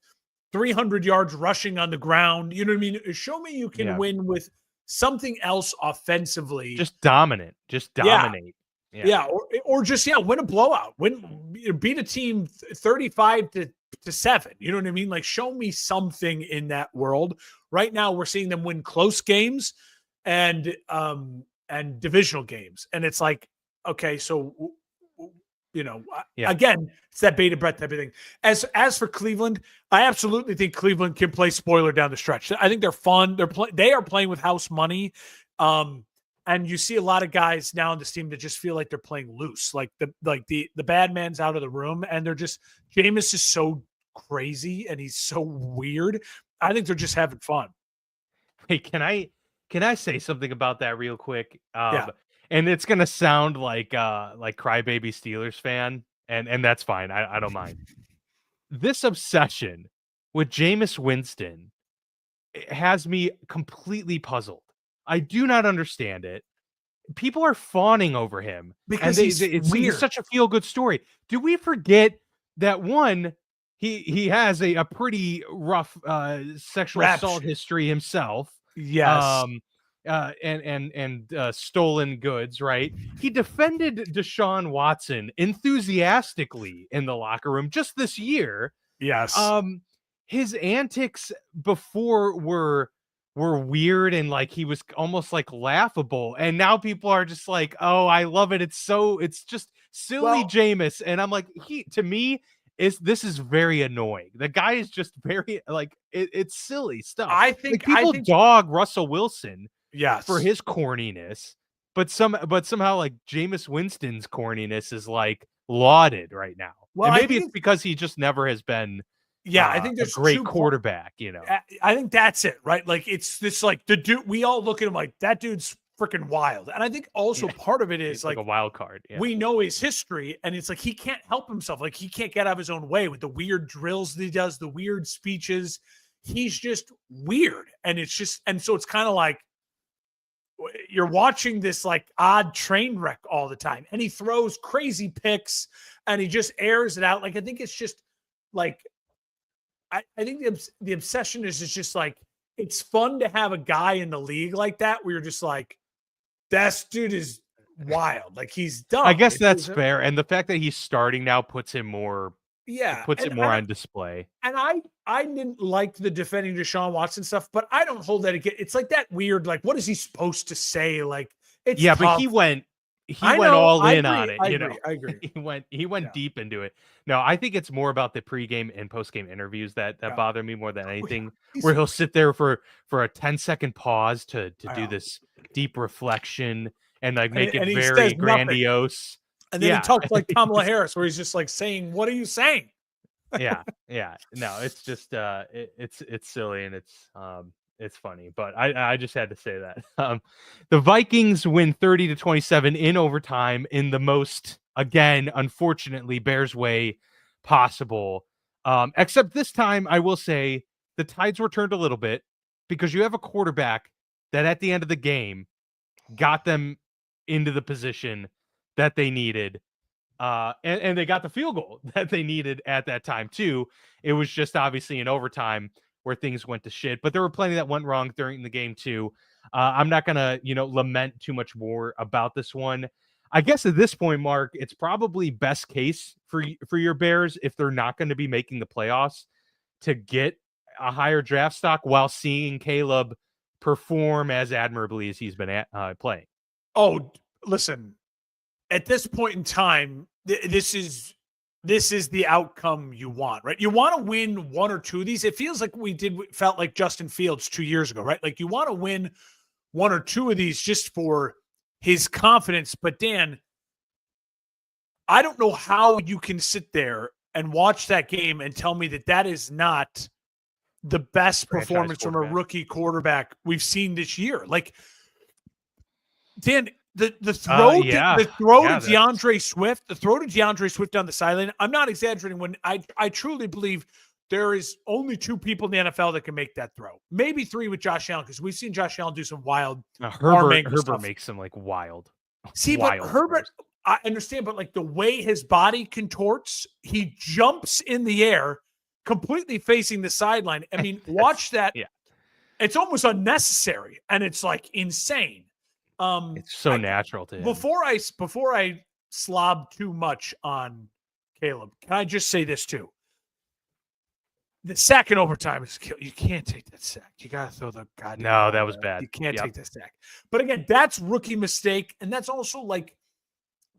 300 yards rushing on the ground. You know what I mean? Show me you can win with something else offensively. Just dominate. Yeah. Or just win a blowout. Beat a team 35-7. You know what I mean? Like, show me something in that world. Right now, we're seeing them win close games and divisional games, and it's like, okay, so again, it's that bated breath type of thing. As for Cleveland, I absolutely think Cleveland can play spoiler down the stretch. I think they're fun. They are playing with house money. And you see a lot of guys now in this team that just feel like they're playing loose. Like the bad man's out of the room, and they're just, Jameis is so crazy and he's so weird. I think they're just having fun. Hey, can I say something about that real quick? And it's gonna sound like crybaby Steelers fan, and that's fine. I don't mind. This obsession with Jameis Winston has me completely puzzled. I do not understand it. People are fawning over him because it's such a feel-good story. Do we forget that one, he has a pretty rough sexual assault history himself? Yes. And stolen goods, right? He defended Deshaun Watson enthusiastically in the locker room just this year. Yes. His antics before were weird, and like he was almost like laughable, and now people are just like, oh, I love it. It's just silly Jameis. And I'm like, to me, this is very annoying. The guy is just very like it's silly stuff. I Like think people dog Russell Wilson yes for his corniness, but somehow like Jameis Winston's corniness is like lauded right now. Well, And I maybe think it's because he just never has been I think a there's great two quarterback, you know. I think that's it, right? Like it's this like the dude we all look at him like that dude's freaking wild. And I think also part of it is He's like a wild card. Yeah. we know his history and it's like he can't help himself. Like he can't get out of his own way with the weird drills that he does, the weird speeches. He's just weird. And it's just, and so it's kind of like you're watching this like odd train wreck all the time. And he throws crazy picks and he just airs it out. Like I think it's just like, I think the obsession is just like, it's fun to have a guy in the league like that where you're just like, that dude is wild. Like he's dumb. I guess that's fair. And the fact that he's starting now puts him more it on display. And I didn't like the defending Deshaun Watson stuff, but I don't hold that again. It's like that weird, like, what is he supposed to say? Like, it's tough. But he went all in on it. I agree. He went deep into it. No, I think it's more about the pregame and postgame interviews that bother me more than anything. Where he'll sit there for a 10-second pause to do this deep reflection and like make it very grandiose. And then he talks like Kamala Harris, where he's just like saying, "What are you saying?" Yeah. No, it's just it's silly and it's funny, but I just had to say that. The Vikings win 30-27 in overtime in the most, again, unfortunately, Bears way possible. Except this time, I will say the tides were turned a little bit because you have a quarterback that at the end of the game got them into the position that they needed. And they got the field goal that they needed at that time too. It was just obviously in overtime where things went to shit, but there were plenty that went wrong during the game too. I'm not gonna, lament too much more about this one. I guess at this point, Mark, it's probably best case for your Bears if they're not going to be making the playoffs to get a higher draft stock while seeing Caleb perform as admirably as he's been playing. Oh, listen, at this point in time, this is the outcome you want, right? You want to win one or two of these. It feels like felt like Justin Fields 2 years ago, right? Like you want to win one or two of these just for his confidence. But Dan, I don't know how you can sit there and watch that game and tell me that is not the best performance from a rookie quarterback we've seen this year. Like, Dan, the throw to DeAndre Swift down the sideline. I'm not exaggerating when I truly believe there is only two people in the NFL that can make that throw. Maybe three with Josh Allen, because we've seen Josh Allen do some wild. Herbert makes him like wild. See, but Herbert, I understand, but like the way his body contorts, he jumps in the air, completely facing the sideline. I mean, watch that. Yeah. It's almost unnecessary, and it's like insane. It's so natural to him. Before I slob too much on Caleb, can I just say this too? The sack in overtime is you can't take that sack. You got to throw the goddamn. No, that was bad. You can't take that sack. But again, that's rookie mistake, and that's also like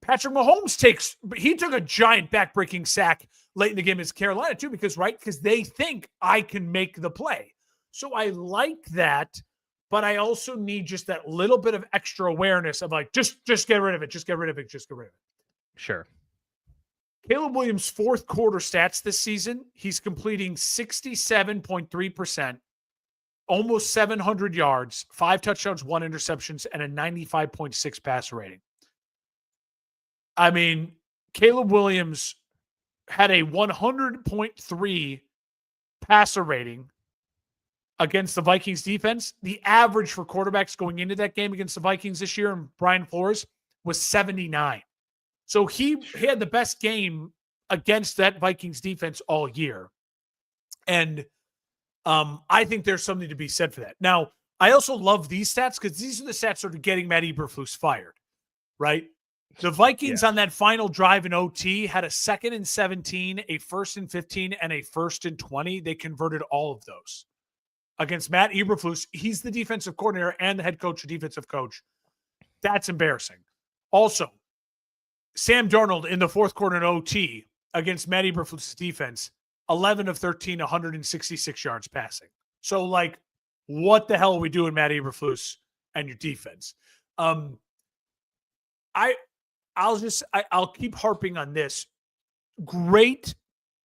Patrick Mahomes he took a giant backbreaking sack late in the game against Carolina too, because they think I can make the play. So I like that. But I also need just that little bit of extra awareness of like, just get rid of it. Just get rid of it. Just get rid of it. Sure. Caleb Williams' fourth quarter stats this season, he's completing 67.3%, almost 700 yards, 5 touchdowns, 1 interceptions, and a 95.6 passer rating. I mean, Caleb Williams had a 100.3 passer rating against the Vikings defense. The average for quarterbacks going into that game against the Vikings this year, and Brian Flores, was 79. So he had the best game against that Vikings defense all year. And I think there's something to be said for that. Now, I also love these stats because these are the stats that are getting Matt Eberflus fired, right? The Vikings on that final drive in OT had a 2nd and 17, a 1st and 15, and a 1st and 20. They converted all of those. Against Matt Eberflus, he's the defensive coordinator and the head coach, the defensive coach. That's embarrassing. Also, Sam Darnold in the fourth quarter in OT against Matt Eberflus's defense, 11 of 13, 166 yards passing. So, like, what the hell are we doing, Matt Eberflus and your defense? I'll keep harping on this. Great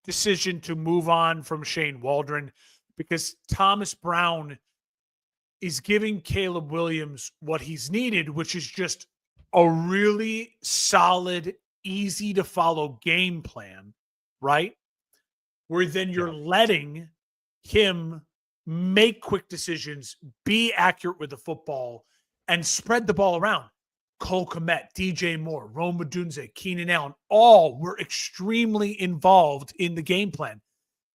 decision to move on from Shane Waldron, because Thomas Brown is giving Caleb Williams what he's needed, which is just a really solid, easy to follow game plan, right? Where then you're letting him make quick decisions, be accurate with the football, and spread the ball around. Cole Kmet, DJ Moore, Rome Odunze, Keenan Allen, all were extremely involved in the game plan.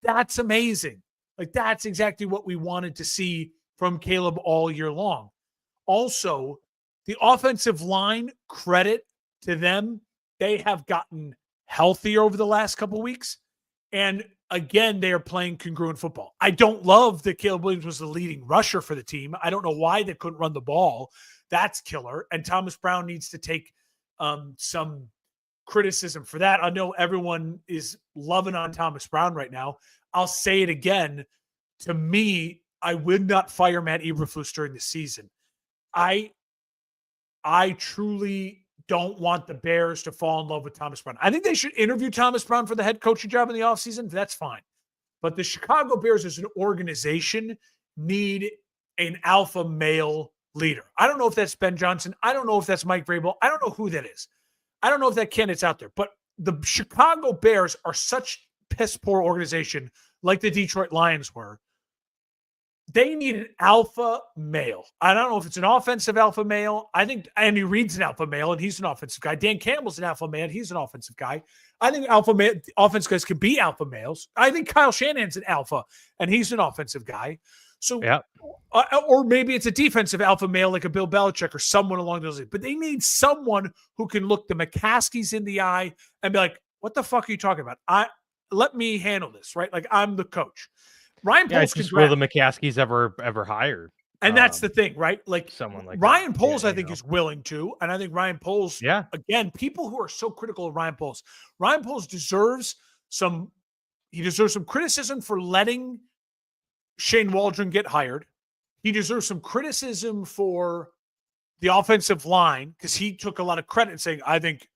That's amazing. Like, that's exactly what we wanted to see from Caleb all year long. Also, the offensive line, credit to them, they have gotten healthier over the last couple of weeks. And again, they are playing congruent football. I don't love that Caleb Williams was the leading rusher for the team. I don't know why they couldn't run the ball. That's killer. And Thomas Brown needs to take some criticism for that. I know everyone is loving on Thomas Brown right now. I'll say it again. To me, I would not fire Matt Eberflus during the season. I truly don't want the Bears to fall in love with Thomas Brown. I think they should interview Thomas Brown for the head coaching job in the offseason. That's fine. But the Chicago Bears as an organization need an alpha male leader. I don't know if that's Ben Johnson. I don't know if that's Mike Vrabel. I don't know who that is. I don't know if that candidate's out there. But the Chicago Bears are such piss poor organization, like the Detroit Lions were. They need an alpha male. I don't know if it's an offensive alpha male. I think Andy Reid's an alpha male, and he's an offensive guy. Dan Campbell's an alpha male. He's an offensive guy. I think offense guys can be alpha males. I think Kyle Shanahan's an alpha, and he's an offensive guy. So, or maybe it's a defensive alpha male like a Bill Belichick or someone along those lines. But they need someone who can look the McCaskies in the eye and be like, "What the fuck are you talking about? Let me handle this, right? Like, I'm the coach." Ryan Poles just will the McCaskies ever hired. And that's the thing, right? Like, someone like Ryan Poles, I think, is willing to. And I think Ryan Poles, again, people who are so critical of Ryan Poles deserves some criticism for letting Shane Waldron get hired. He deserves some criticism for the offensive line, because he took a lot of credit in saying, I think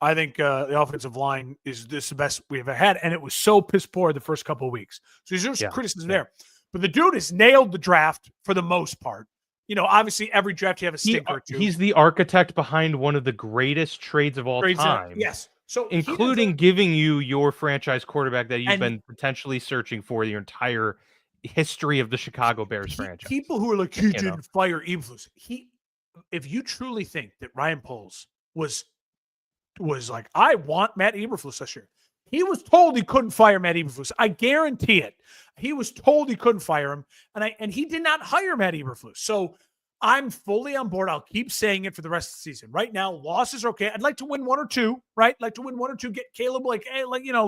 the offensive line is the best we ever had. And it was so piss poor the first couple of weeks. So there's criticism there. But the dude has nailed the draft for the most part. You know, obviously every draft you have a stinker or two. He's the architect behind one of the greatest trades of all time. Yes. So including giving you your franchise quarterback that you've been potentially searching for your entire history of the Chicago Bears franchise. People who are like, he didn't fire Eberflus. If you truly think that Ryan Poles was like, I want Matt Eberflus this year, he was told he couldn't fire Matt Eberflus. I guarantee it. He was told he couldn't fire him, and he did not hire Matt Eberflus. So I'm fully on board. I'll keep saying it for the rest of the season. Right now, losses are okay. I'd like to win one or two, right? Like to win one or two, get Caleb,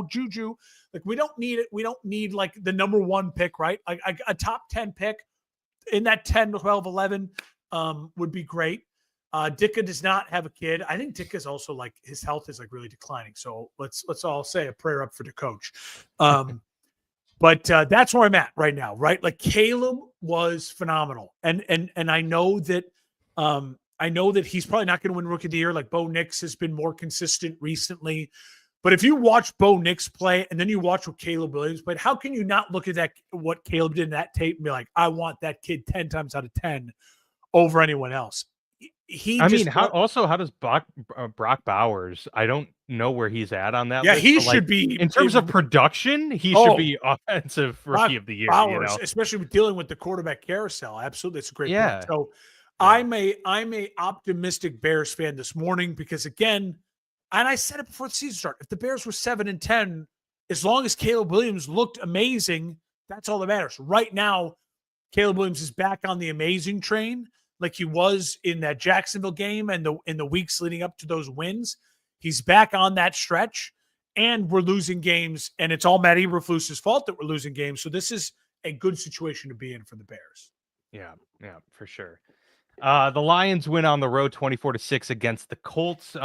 Juju. Like, we don't need it. We don't need like the number one pick, right? Like a top 10 pick in that 10, 12, 11 would be great. Ditka does not have a kid. I think Ditka's also like, his health is like really declining. So let's all say a prayer up for the coach. But that's where I'm at right now, right? Like, Caleb was phenomenal. And I know that he's probably not going to win Rookie of the Year. Like, Bo Nix has been more consistent recently. But if you watch Bo Nix play and then you watch what Caleb Williams played, how can you not look at what Caleb did in that tape and be like, I want that kid 10 times out of 10 over anyone else? How does Brock Bowers? I don't know where he's at on that. Yeah, list, he should be in terms of production. He should be offensive Rookie of the Year. Bowers, especially with dealing with the quarterback carousel. Absolutely, it's a great point. So I'm a optimistic Bears fan this morning, because again, and I said it before the season started, if the Bears were 7-10, as long as Caleb Williams looked amazing, that's all that matters. Right now, Caleb Williams is back on the amazing train, like he was in that Jacksonville game and in the weeks leading up to those wins. He's back on that stretch, and we're losing games, and it's all Matt Eberflus's fault that we're losing games. So this is a good situation to be in for the Bears. Yeah, for sure. The Lions win on the road 24-6 against the Colts.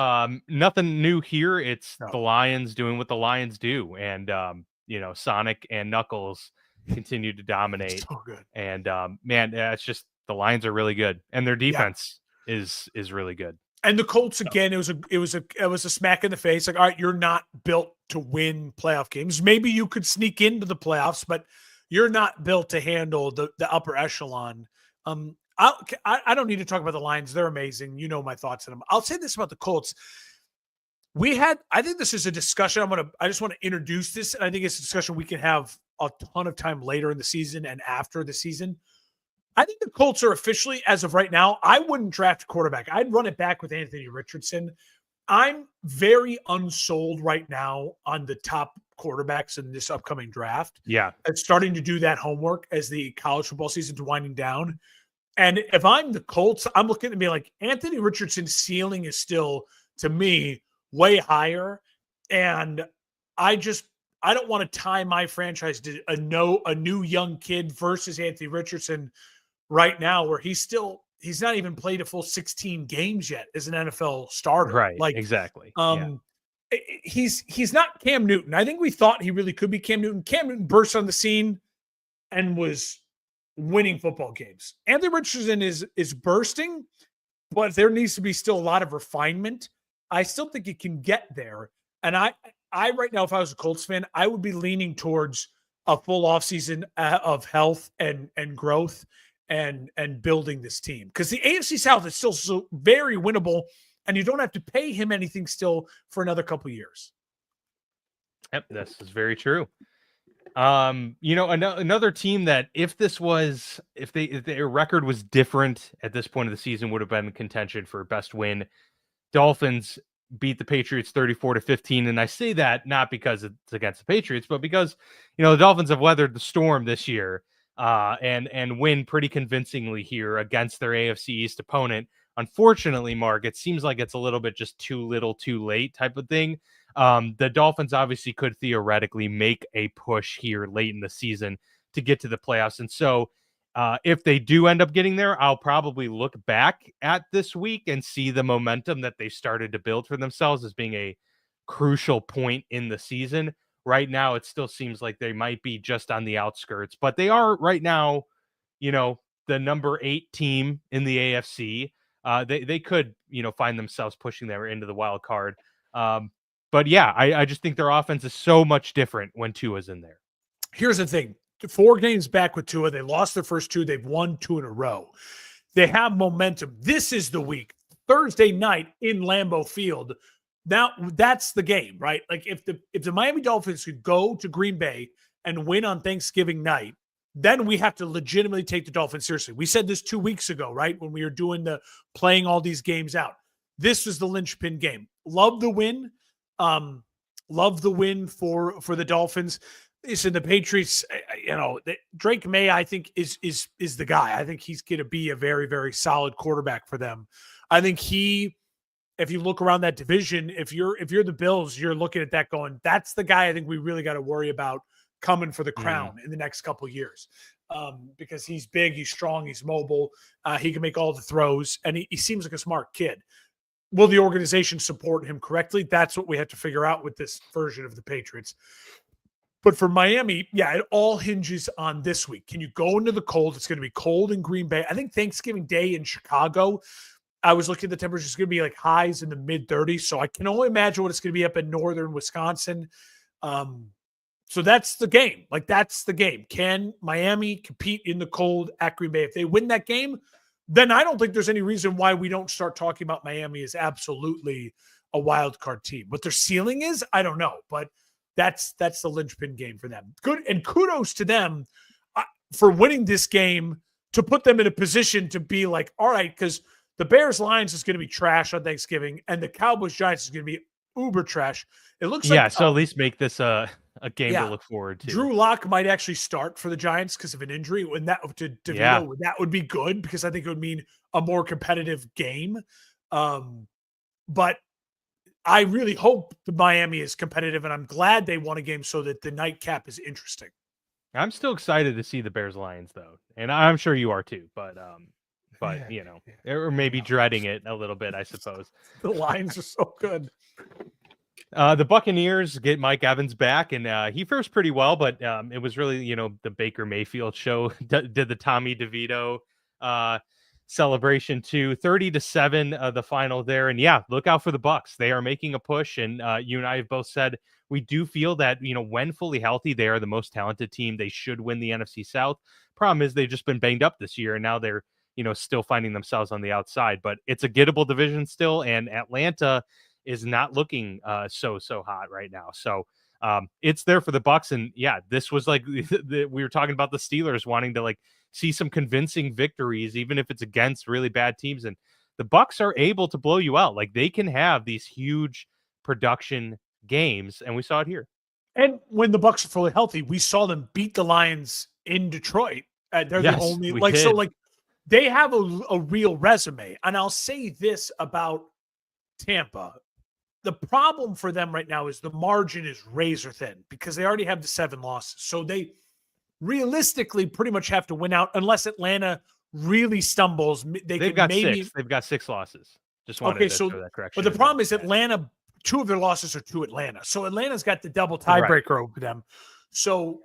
Nothing new here. It's No. the Lions doing what the Lions do. And, Sonic and Knuckles continue to dominate. So good. And, man, it's just the Lions are really good. And their Yeah. defense is really good. And the Colts again, it was a smack in the face. Like, all right, you're not built to win playoff games. Maybe you could sneak into the playoffs, but you're not built to handle the upper echelon. I don't need to talk about the Lions. They're amazing. You know my thoughts on them. I'll say this about the Colts. I think this is a discussion. I just want to introduce this. And I think it's a discussion we can have a ton of time later in the season and after the season. I think the Colts are officially, as of right now, I wouldn't draft a quarterback. I'd run it back with Anthony Richardson. I'm very unsold right now on the top quarterbacks in this upcoming draft. Yeah. I'm starting to do that homework as the college football season's winding down. And if I'm the Colts, I'm looking to be like, Anthony Richardson's ceiling is still, to me, way higher. And I don't want to tie my franchise to a new young kid versus Anthony Richardson right now, where he's not even played a full 16 games yet as an NFL starter. Right. Like, exactly. He's not Cam Newton. I think we thought he really could be Cam Newton. Cam Newton burst on the scene and was winning football games. Anthony Richardson is bursting, but there needs to be still a lot of refinement. I still think he can get there. And I right now, if I was a Colts fan, I would be leaning towards a full offseason of health and growth and building this team, because the AFC South is still so very winnable, and you don't have to pay him anything still for another couple of years. Yep, this is very true. Another team that if their record was different at this point of the season would have been in contention for best win. Dolphins beat the Patriots 34-15, and I say that not because it's against the Patriots, but because the Dolphins have weathered the storm this year. And win pretty convincingly here against their AFC East opponent. Unfortunately, Mark, it seems like it's a little bit just too little, too late type of thing. The Dolphins obviously could theoretically make a push here late in the season to get to the playoffs. And so if they do end up getting there, I'll probably look back at this week and see the momentum that they started to build for themselves as being a crucial point in the season. Right now, it still seems like they might be just on the outskirts, but they are right now, the number 8 team in the AFC. They could, find themselves pushing them into the wild card. But yeah, I just think their offense is so much different when Tua's in there. Here's the thing. 4 games back with Tua. They lost their first 2. They've won 2 in a row. They have momentum. This is the week. Thursday night in Lambeau Field. Now that's the game, right? Like if the Miami Dolphins could go to Green Bay and win on Thanksgiving night, then we have to legitimately take the Dolphins seriously. We said this 2 weeks ago, right? When we were playing all these games out. This was the linchpin game. Love the win. Love the win for the Dolphins. Listen, the Patriots, Drake May, I think is the guy. I think he's going to be a very, very solid quarterback for them. I think if you look around that division, if you're the Bills, you're looking at that going, that's the guy I think we really got to worry about coming for the crown in the next couple of years, because he's big, he's strong, he's mobile, he can make all the throws, and he seems like a smart kid. Will the organization support him correctly? That's what we have to figure out with this version of the Patriots. But for Miami, yeah, it all hinges on this week. Can you go into the cold? It's going to be cold in Green Bay. I think Thanksgiving Day in Chicago, I was looking at the temperature. It's going to be like highs in the mid-30s. So I can only imagine what it's going to be up in northern Wisconsin. So that's the game. Like, that's the game. Can Miami compete in the cold at Green Bay? If they win that game, then I don't think there's any reason why we don't start talking about Miami as absolutely a wild card team. What their ceiling is, I don't know. But that's the linchpin game for them. Good, and kudos to them for winning this game to put them in a position to be like, all right, because the Bears-Lions is going to be trash on Thanksgiving, and the Cowboys-Giants is going to be uber trash. It looks like so at least make this a game to look forward to. Drew Lock might actually start for the Giants because of an injury. When that to DeVito, that would be good because I think it would mean a more competitive game. But I really hope the Miami is competitive, and I'm glad they won a game so that the nightcap is interesting. I'm still excited to see the Bears-Lions though, and I'm sure you are too. But but Yeah, or maybe dreading it a little bit, I suppose. the lines are so good. The Buccaneers get Mike Evans back, and he fares pretty well, but it was really, the Baker Mayfield show did the Tommy DeVito uh, celebration too. 30-7, the final there, and yeah, look out for the Bucs. They are making a push, and you and I have both said we do feel that when fully healthy, they are the most talented team. They should win the NFC South. Problem is they've just been banged up this year, and now they're still finding themselves on the outside. But it's a gettable division still, and Atlanta is not looking so hot right now. So it's there for the Bucs, and yeah, this was like we were talking about the Steelers wanting to like see some convincing victories, even if it's against really bad teams, and the Bucs are able to blow you out. Like they can have these huge production games, and we saw it here. And when the Bucs are fully healthy, we saw them beat the Lions in Detroit. They're the only they have a real resume. And I'll say this about Tampa. The problem for them right now is the margin is razor thin because they already have the 7 losses. So they realistically pretty much have to win out unless Atlanta really stumbles. They've got 6. They've got 6 losses. Just wanted to throw that correction. But the problem is Atlanta, 2 of their losses are to Atlanta. So Atlanta's got the double tiebreaker over them. So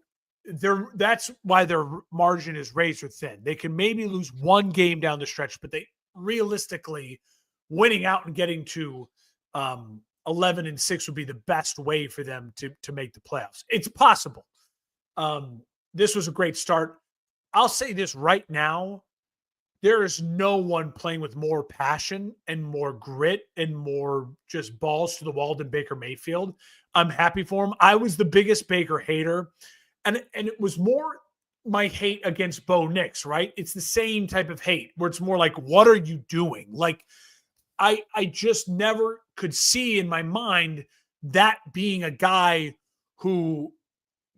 that's why their margin is razor thin. They can maybe lose 1 game down the stretch, but they realistically winning out and getting to 11-6 would be the best way for them to make the playoffs. It's possible. This was a great start. I'll say this right now. There is no one playing with more passion and more grit and more just balls to the wall than Baker Mayfield. I'm happy for him. I was the biggest Baker hater, and it was more my hate against Bo Nix, right? It's the same type of hate where it's more like, what are you doing? Like, I just never could see in my mind that being a guy who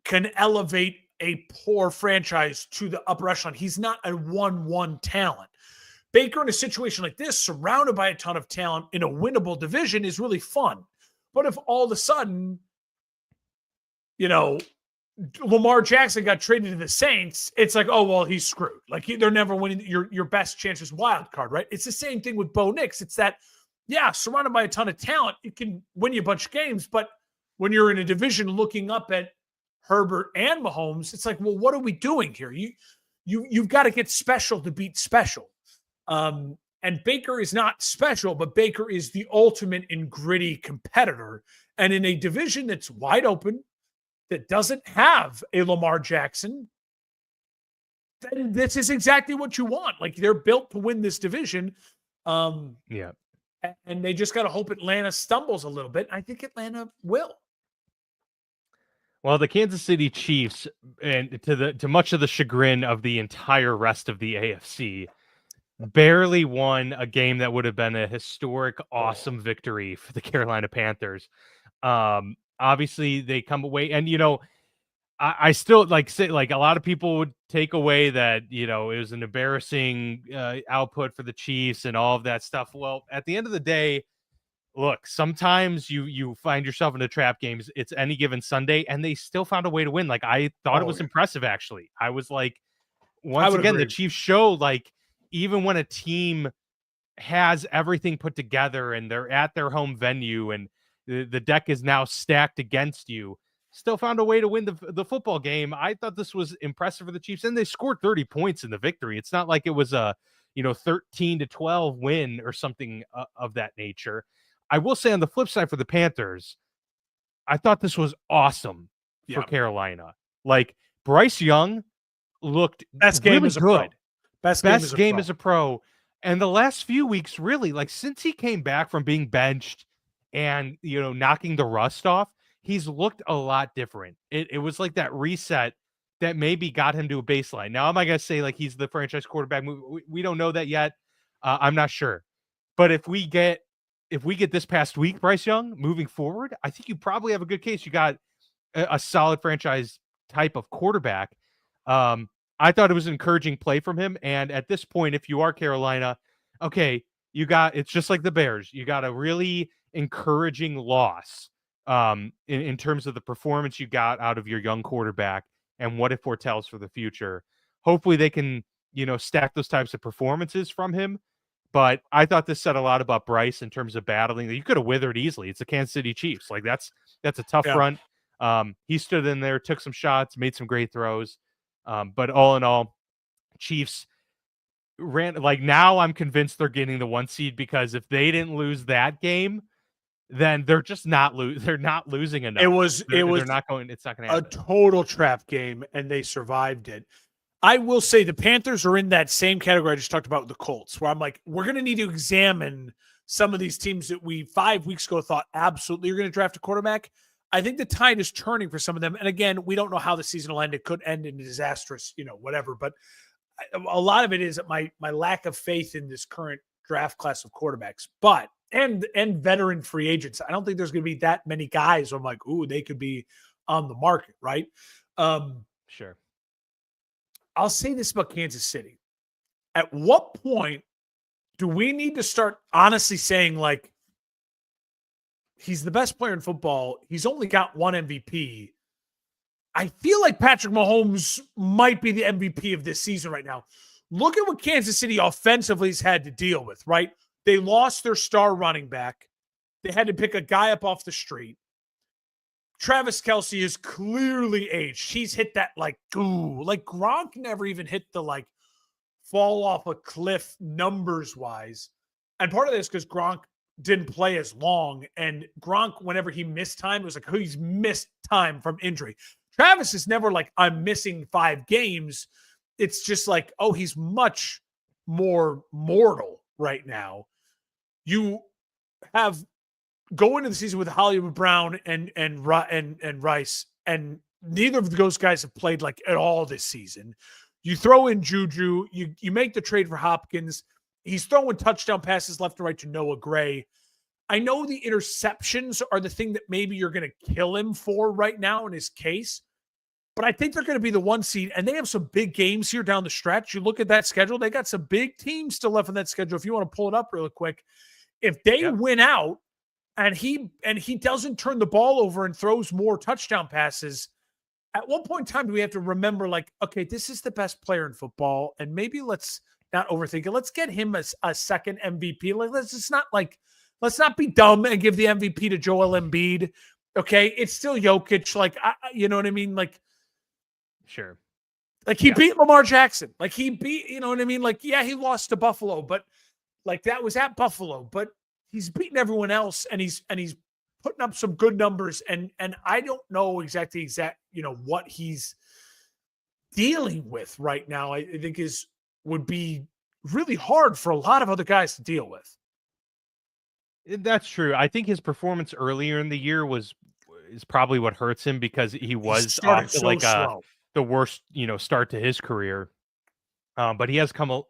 can elevate a poor franchise to the upper echelon. He's not a 1-1 talent. Baker in a situation like this, surrounded by a ton of talent in a winnable division, is really fun. But if all of a sudden, Lamar Jackson got traded to the Saints, it's like, oh, well, he's screwed. Like they're never winning. Your best chance is wild card, right? It's the same thing with Bo Nix. It's that, yeah, surrounded by a ton of talent, it can win you a bunch of games. But when you're in a division looking up at Herbert and Mahomes, it's like, well, what are we doing here? You've got to get special to beat special. And Baker is not special, but Baker is the ultimate and gritty competitor. And in a division that's wide open, that doesn't have a Lamar Jackson, then this is exactly what you want. Like they're built to win this division. Yeah. And they just got to hope Atlanta stumbles a little bit. I think Atlanta will. Well, the Kansas City Chiefs, and to much of the chagrin of the entire rest of the AFC, barely won a game that would have been a historic, awesome victory for the Carolina Panthers. Obviously, they come away, and I still say a lot of people would take away that it was an embarrassing output for the Chiefs and all of that stuff. Well, at the end of the day, look, sometimes you find yourself in a trap games. It's any given Sunday, and they still found a way to win. Like I thought it was impressive. Actually, I was like, once again, the Chiefs show even when a team has everything put together and they're at their home venue and the deck is now stacked against you, still found a way to win the football game. I thought this was impressive for the Chiefs, and they scored 30 points in the victory. It's not like it was a 13-12 win or something of that nature. I will say on the flip side for the Panthers, I thought this was awesome for Carolina. Like Bryce Young looked best game really as a good. Pro. Best game as a pro. And the last few weeks, really, since he came back from being benched and knocking the rust off, he's looked a lot different. It was like that reset that maybe got him to a baseline. Now, am I going to say he's the franchise quarterback? We don't know that yet. I'm not sure. But if we get this past week, Bryce Young moving forward, I think you probably have a good case. You got a solid franchise type of quarterback. I thought it was an encouraging play from him. And at this point, if you are Carolina, okay, it's just like the Bears. You got a really encouraging loss in terms of the performance you got out of your young quarterback and what it foretells for the future. Hopefully they can stack those types of performances from him. But I thought this said a lot about Bryce in terms of battling. You could have withered easily. It's the Kansas City Chiefs. Like that's a tough Yeah. front. He stood in there, took some shots, made some great throws. But all in all, Chiefs ran like now I'm convinced they're getting the 1 seed because if they didn't lose that game, then they're just not they're not losing enough. It was They're not going. It's not going to a happen. total trap game, and they survived it. I will say the Panthers are in that same category I just talked about with the Colts, where I'm like, we're going to need to examine some of these teams that we 5 weeks ago thought absolutely you're going to draft a quarterback. I think the tide is turning for some of them. And again, we don't know how the season will end. It could end in disastrous, whatever. But a lot of it is my lack of faith in this current draft class of quarterbacks, but and veteran free agents. I don't think there's going to be that many guys where I'm like, ooh, they could be on the market, right? Sure. I'll say this about Kansas City. At what point do we need to start honestly saying, like, he's the best player in football? He's only got one MVP. I feel like Patrick Mahomes might be the MVP of this season right now. Look at what Kansas City offensively has had to deal with, right? They lost their star running back. They had to pick a guy up off the street. Travis Kelce is clearly aged. He's hit that like Gronk never even hit the like fall off a cliff numbers wise. And part of this because Gronk didn't play as long. And Gronk, whenever he missed time, it was like, oh, he's missed time from injury. Travis is never like, I'm missing 5 games. It's just like, oh, he's much more mortal right now. You have go into the season with Hollywood Brown and Rice, and neither of those guys have played like at all this season. You throw in Juju, you make the trade for Hopkins. He's throwing touchdown passes left and right to Noah Gray. I know the interceptions are the thing that maybe you're going to kill him for right now in his case, but I think they're going to be the 1 seed, and they have some big games here down the stretch. You look at that schedule, they got some big teams still left on that schedule. If you want to pull it up really quick, if they win out and he doesn't turn the ball over and throws more touchdown passes, at one point in time do we have to remember, like, okay, this is the best player in football, and maybe let's not overthink it. Let's get him a second MVP. Like, let's not be dumb and give the MVP to Joel Embiid. Okay, it's still Jokic. Like, you know what I mean? Like, sure. Like he beat Lamar Jackson. Like he beat, you know what I mean? Like, yeah, he lost to Buffalo, but like that was at Buffalo, but he's beaten everyone else and he's putting up some good numbers. And I don't know exactly what he's dealing with right now. I think would be really hard for a lot of other guys to deal with. That's true. I think his performance earlier in the year is probably what hurts him because he was off to like the worst, start to his career. But he has come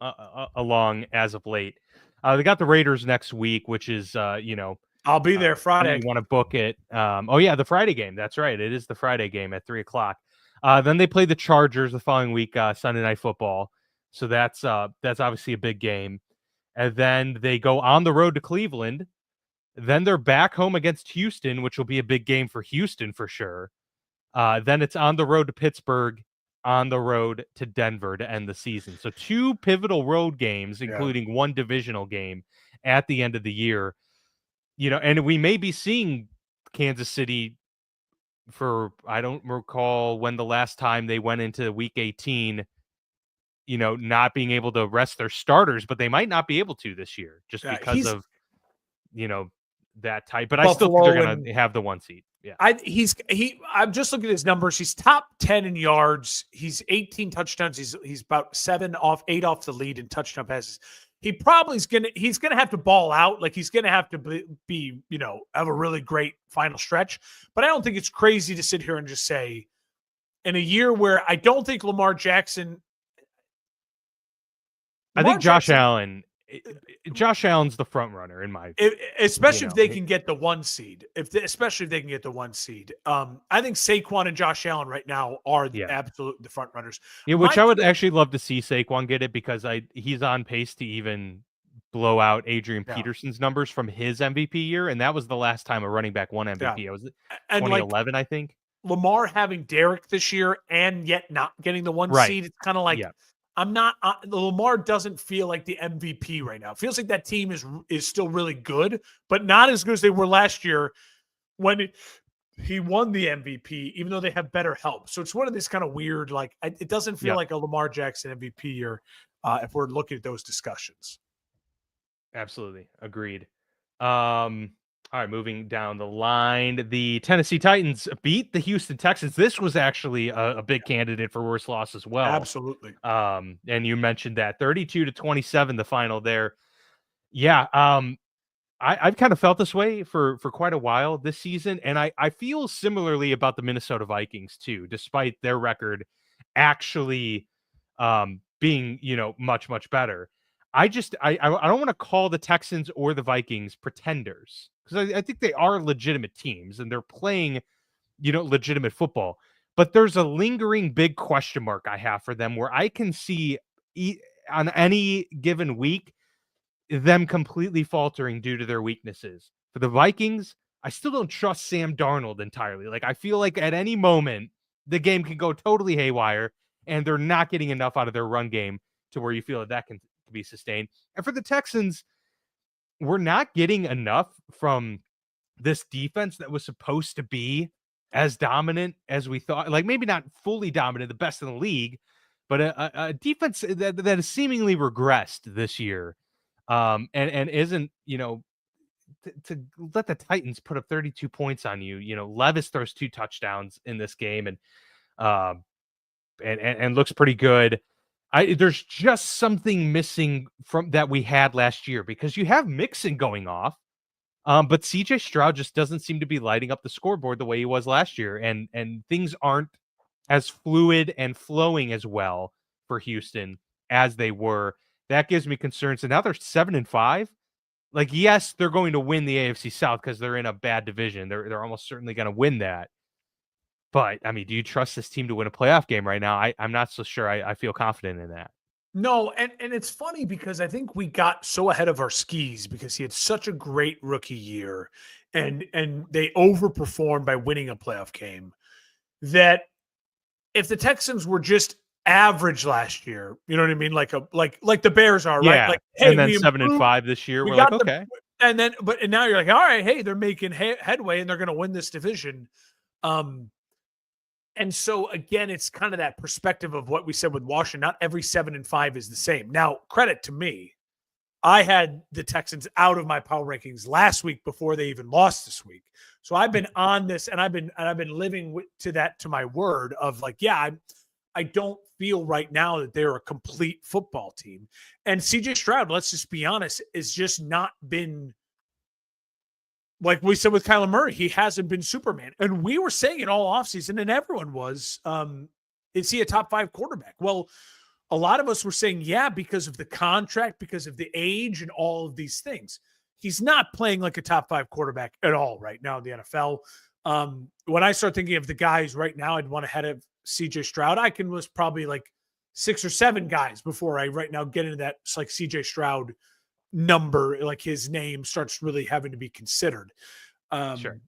along as of late. They got the Raiders next week, which is, I'll be there Friday. You want to book it? The Friday game. That's right. It is the Friday game at 3:00. Then they play the Chargers the following week, Sunday Night Football. So that's obviously a big game. And then they go on the road to Cleveland. Then they're back home against Houston, which will be a big game for Houston for sure. Then it's on the road to Pittsburgh, on the road to Denver to end the season. So 2 pivotal road games, including 1 divisional game at the end of the year. And we may be seeing Kansas City for, I don't recall when the last time they went into week 18, not being able to rest their starters, but they might not be able to this year just because of, that type. But Buffalo, I still think they're going to have the 1 seed. Yeah. I'm just looking at his numbers. He's top 10 in yards. He's 18 touchdowns. He's about 8 off the lead in touchdown passes. He probably he's gonna have to ball out. Like he's gonna have to be have a really great final stretch. But I don't think it's crazy to sit here and just say in a year where I don't think Lamar Jackson. I think Josh Allen's the front runner in my, especially if they can get the 1 seed. Especially if they can get the 1 seed. I think Saquon and Josh Allen right now are the front runners. Yeah, which I would actually love to see Saquon get it because he's on pace to even blow out Adrian Peterson's numbers from his MVP year, and that was the last time a running back won MVP. It was 2011, I think. Lamar having Derek this year and yet not getting the 1 seed, it's kind of like the Lamar doesn't feel like the MVP right now. It feels like that team is still really good, but not as good as they were last year when he won the MVP, even though they have better help. So it's one of these kind of weird, like it doesn't feel like a Lamar Jackson MVP year if we're looking at those discussions. Absolutely. Agreed. All right, moving down the line, the Tennessee Titans beat the Houston Texans. This was actually a big candidate for worst loss as well. Absolutely. And you mentioned that 32-27, the final there. Yeah. I've kind of felt this way for quite a while this season, and I feel similarly about the Minnesota Vikings too, despite their record actually being much better. I don't want to call the Texans or the Vikings pretenders, because I think they are legitimate teams and they're playing legitimate football. But there's a lingering big question mark I have for them, where I can see on any given week them completely faltering due to their weaknesses. For the Vikings, I still don't trust Sam Darnold entirely. Like, I feel like at any moment the game can go totally haywire, and they're not getting enough out of their run game to where you feel that can be sustained. And for the Texans, we're not getting enough from this defense that was supposed to be as dominant as we thought. Like, maybe not fully dominant, the best in the league, but a defense that has seemingly regressed this year. And isn't, to let the Titans put up 32 points on you. Levis throws 2 touchdowns in this game and looks pretty good. There's just something missing from that we had last year, because you have Mixon going off, but CJ Stroud just doesn't seem to be lighting up the scoreboard the way he was last year, and things aren't as fluid and flowing as well for Houston as they were. That gives me concerns. And now they're 7-5. Like, yes, they're going to win the AFC South because they're in a bad division. They're almost certainly going to win that. But I mean, do you trust this team to win a playoff game right now? I'm not so sure. I feel confident in that. No, and it's funny because I think we got so ahead of our skis because he had such a great rookie year, and they overperformed by winning a playoff game, that if the Texans were just average last year, you know what I mean? Like the Bears are, right? Like, hey, and then 7-5 this year. We're like, okay. And now you're like, all right, hey, they're making headway and they're going to win this division. And so again, it's kind of that perspective of what we said with Washington. Not every 7-5 is the same. Now, credit to me, I had the Texans out of my power rankings last week before they even lost this week. So I've been on this, and I've been living to my word of like, yeah, I don't feel right now that they're a complete football team. And CJ Stroud, let's just be honest, is just not been, like we said with Kyler Murray, he hasn't been Superman. And we were saying it all offseason, and everyone was, is he a top 5 quarterback? Well, a lot of us were saying, yeah, because of the contract, because of the age and all of these things. He's not playing like a top 5 quarterback at all right now in the NFL. When I start thinking of the guys right now I'd want ahead of CJ Stroud, I can list probably like 6 or 7 guys before I right now get into that. It's like CJ Stroud number, like his name starts really having to be considered. Sure.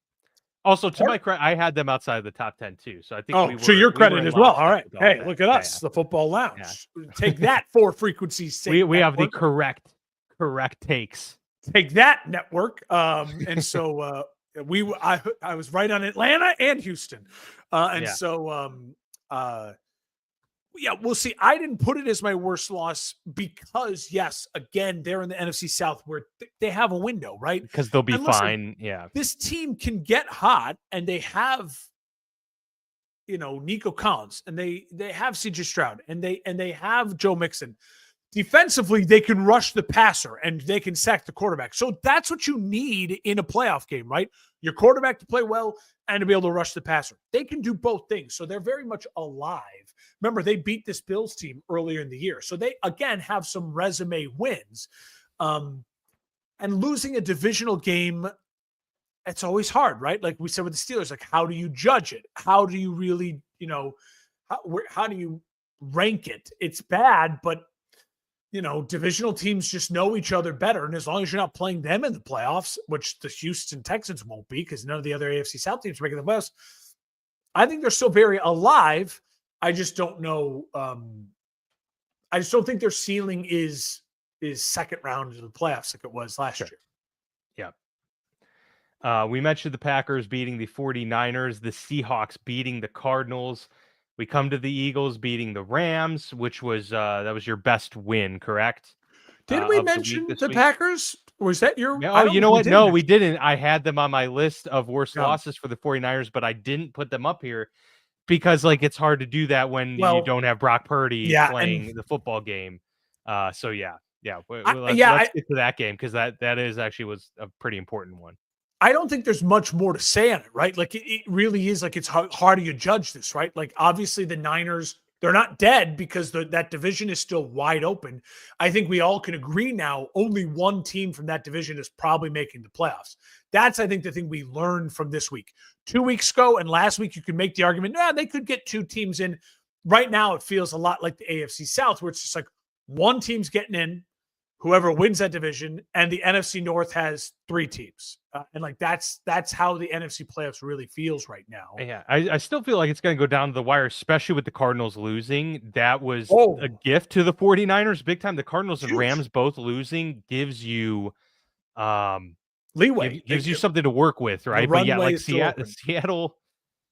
Also, to my credit, I had them outside of the top 10 too. So I think to your credit as well. All right. Hey, look at us, the Football Lounge. Yeah. Take that, 4 frequencies. We have the correct takes. Take that, network. And so I was right on Atlanta and Houston. Yeah, we'll see. I didn't put it as my worst loss because, yes, again, they're in the NFC South where they have a window, right? Because they'll be fine. Yeah. This team can get hot, and they have, Nico Collins, and they have CJ Stroud, and they have Joe Mixon. Defensively, they can rush the passer and they can sack the quarterback. So that's what you need in a playoff game, right? Your quarterback to play well and to be able to rush the passer. They can do both things. So they're very much alive. Remember, they beat this Bills team earlier in the year. So they, again, have some resume wins. And losing a divisional game, it's always hard, right? Like we said with the Steelers, like, how do you judge it? How do you really, how do you rank it? It's bad, but divisional teams just know each other better. And as long as you're not playing them in the playoffs, which the Houston Texans won't be because none of the other AFC South teams are making the playoffs, I think they're still very alive. I just don't know I just don't think their ceiling is second round of the playoffs like it was last Sure. year. Yeah. We mentioned the Packers beating the 49ers, the Seahawks beating the Cardinals. We come to the Eagles beating the Rams, which was that was your best win, correct? Did we Of the week mention this the week. Packers? Was that your? Yeah, I oh, don't you think know we what? did No, we mention. didn't. I had them on my list of worst No. losses for the 49ers, but I didn't put them up here because like it's hard to do that when you Well, don't have Brock Purdy yeah, and playing the football game. So yeah. yeah, Let's get to that game because that is actually was a pretty important one. I don't think there's much more to say on it, right? Like it really is like it's hard to judge this, right? Like obviously the Niners, they're not dead because that division is still wide open. I think we all can agree now only one team from that division is probably making the playoffs. That's, I think, the thing we learned from this week. 2 weeks ago and last week, you could make the argument, they could get two teams in. Right now, it feels a lot like the AFC South, where it's just like one team's getting in, whoever wins that division, and the NFC North has 3 teams. And like that's how the NFC playoffs really feels right now. Yeah, I still feel like it's going to go down to the wire, especially with the Cardinals losing. That was a gift to the 49ers big time. The Cardinals and Rams both losing gives you leeway. Gives you something to work with, right? But yeah, like Seattle,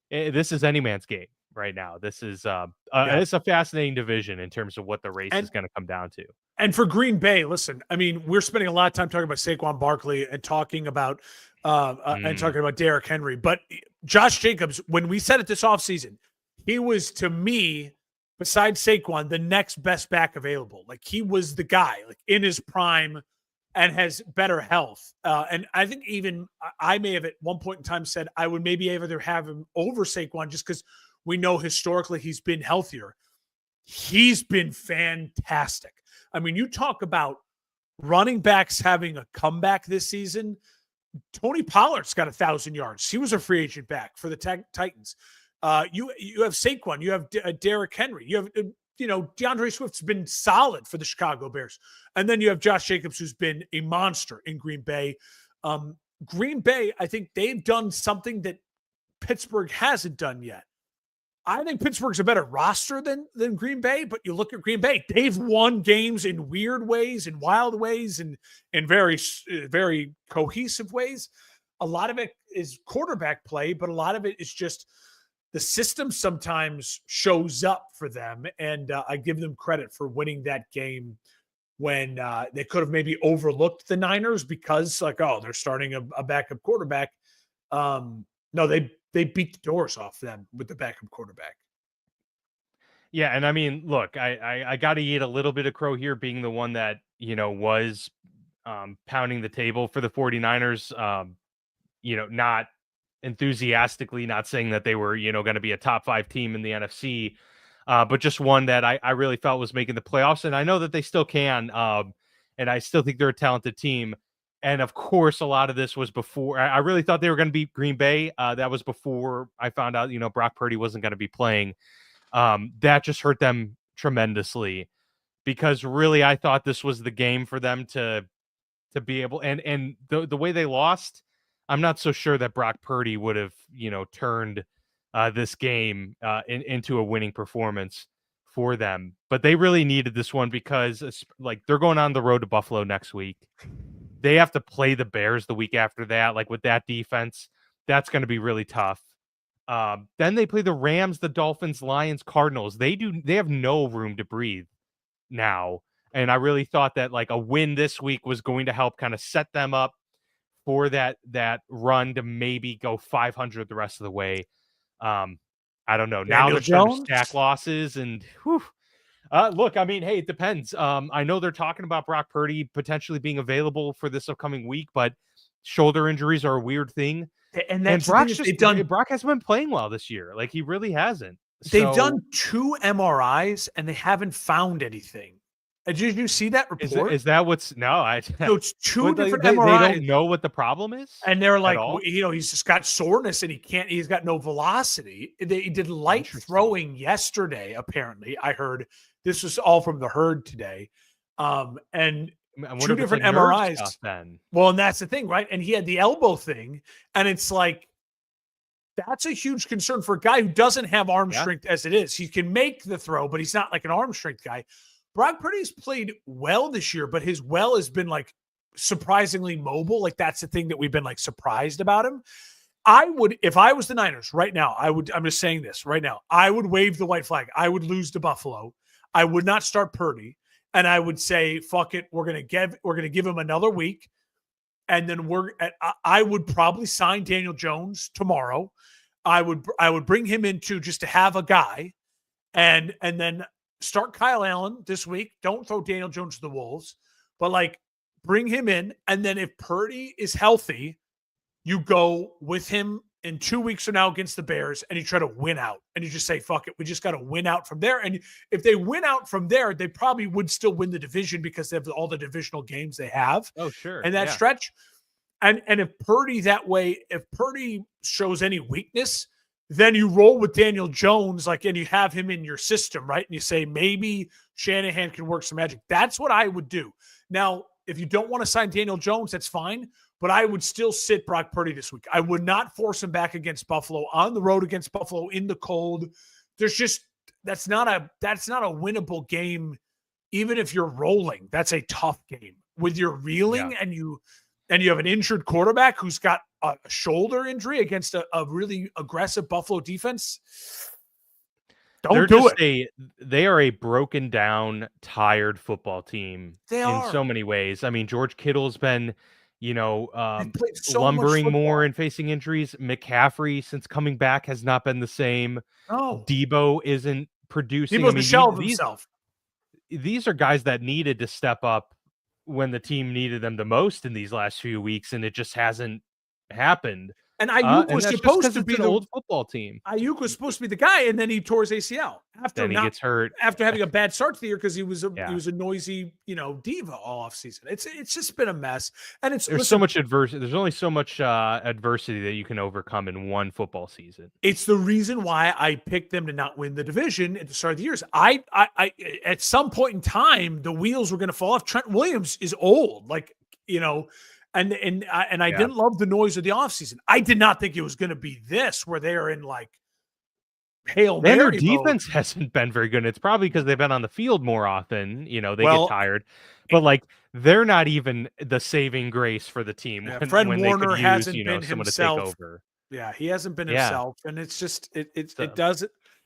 this is any man's game right now. This is it's a fascinating division in terms of what the race is going to come down to. And for Green Bay, listen, I mean, we're spending a lot of time talking about Saquon Barkley and talking about Derrick Henry. But Josh Jacobs, when we said it this offseason, he was, to me, besides Saquon, the next best back available. Like he was the guy, like in his prime and has better health. And I think even I may have at one point in time said I would maybe either have him over Saquon just because we know historically he's been healthier. He's been fantastic. I mean, you talk about running backs having a comeback this season. Tony Pollard's got 1,000 yards. He was a free agent back for the Titans. You have Saquon. You have Derrick Henry. You have DeAndre Swift's been solid for the Chicago Bears, and then you have Josh Jacobs, who's been a monster in Green Bay. Green Bay, I think they've done something that Pittsburgh hasn't done yet. I think Pittsburgh's a better roster than Green Bay, but you look at Green Bay, they've won games in weird ways, in wild ways, and in very, very cohesive ways. A lot of it is quarterback play, but a lot of it is just the system sometimes shows up for them. And I give them credit for winning that game when they could have maybe overlooked the Niners because they're starting a backup quarterback. No, they beat the doors off them with the backup quarterback. Yeah, and I mean, look, I got to eat a little bit of crow here, being the one that was pounding the table for the 49ers. Not enthusiastically, not saying that they were going to be a top 5 team in the NFC, but just one that I really felt was making the playoffs, and I know that they still can, and I still think they're a talented team. And of course, a lot of this was before I really thought they were going to beat Green Bay. That was before I found out, Brock Purdy wasn't going to be playing. That just hurt them tremendously because really I thought this was the game for them to be able and the way they lost, I'm not so sure that Brock Purdy would have, turned this game into a winning performance for them. But they really needed this one because they're going on the road to Buffalo next week. They have to play the Bears the week after that. Like with that defense, that's going to be really tough. Then they play the Rams, the Dolphins, Lions, Cardinals. They have no room to breathe now. And I really thought that a win this week was going to help kind of set them up for that run to maybe go 500 the rest of the way. I don't know. Now they're starting to stack losses and look, I mean, hey, it depends. I know they're talking about Brock Purdy potentially being available for this upcoming week, but shoulder injuries are a weird thing. And Brock hasn't been playing well this year. He really hasn't. They've done 2 MRIs and they haven't found anything. Did you see that report? Is that what's no? So it's 2 different MRIs. They don't know what the problem is, and they're like, he's just got soreness and he's got no velocity. They did light throwing yesterday. Apparently, I heard this was all from the herd today. And 2 different MRIs. Stuff, then. Well, and that's the thing, right? And he had the elbow thing, and it's that's a huge concern for a guy who doesn't have arm strength as it is. He can make the throw, but he's not like an arm strength guy. Brock Purdy's played well this year, but his well has been like surprisingly mobile. Like that's the thing that we've been like surprised about him. I would, if I was the Niners right now, I'm just saying this right now, I would wave the white flag. I would lose to Buffalo. I would not start Purdy. And I would say, fuck it. We're going to give him another week. And then I would probably sign Daniel Jones tomorrow. I would bring him into just to have a guy and then start Kyle Allen this week. Don't throw Daniel Jones to the wolves, but like bring him in. And then if Purdy is healthy, you go with him in 2 weeks from now against the Bears and you try to win out and you just say, fuck it. We just got to win out from there. And if they win out from there, they probably would still win the division because they have all the divisional games they have. Oh, sure. And that stretch. And if Purdy that way, if Purdy shows any weakness, then you roll with Daniel Jones, like, and you have him in your system, right? And you say, maybe Shanahan can work some magic. That's what I would do. Now, if you don't want to sign Daniel Jones, that's fine. But I would still sit Brock Purdy this week. I would not force him back against Buffalo, on the road against Buffalo in the cold. There's just that's not a winnable game, even if you're rolling. That's a tough game. With your reeling and you have an injured quarterback who's got a shoulder injury against a really aggressive Buffalo defense. Don't do it. They are a broken down, tired football team in so many ways. I mean, George Kittle's been lumbering more and facing injuries. McCaffrey, since coming back, has not been the same. No. Debo isn't producing. Debo's the shell of himself. These are guys that needed to step up when the team needed them the most in these last few weeks, and it just hasn't happened. And Ayuk was supposed to be the old football team. Ayuk was supposed to be the guy, and then he tore his ACL after he gets hurt after having a bad start to the year because he was a noisy diva all off season. It's just been a mess, and there's so much adversity. There's only so much adversity that you can overcome in one football season. It's the reason why I picked them to not win the division at the start of the years. I at some point in time the wheels were going to fall off. Trent Williams is old, And I didn't love the noise of the offseason. I did not think it was going to be this, where they are in like Hail Mary their mode. defense hasn't been very good. It's probably because they've been on the field more often. They get tired. But like they're not even the saving grace for the team. Yeah, Fred Warner they could use, hasn't been someone himself. To take over. Yeah, he hasn't been himself, and it's just it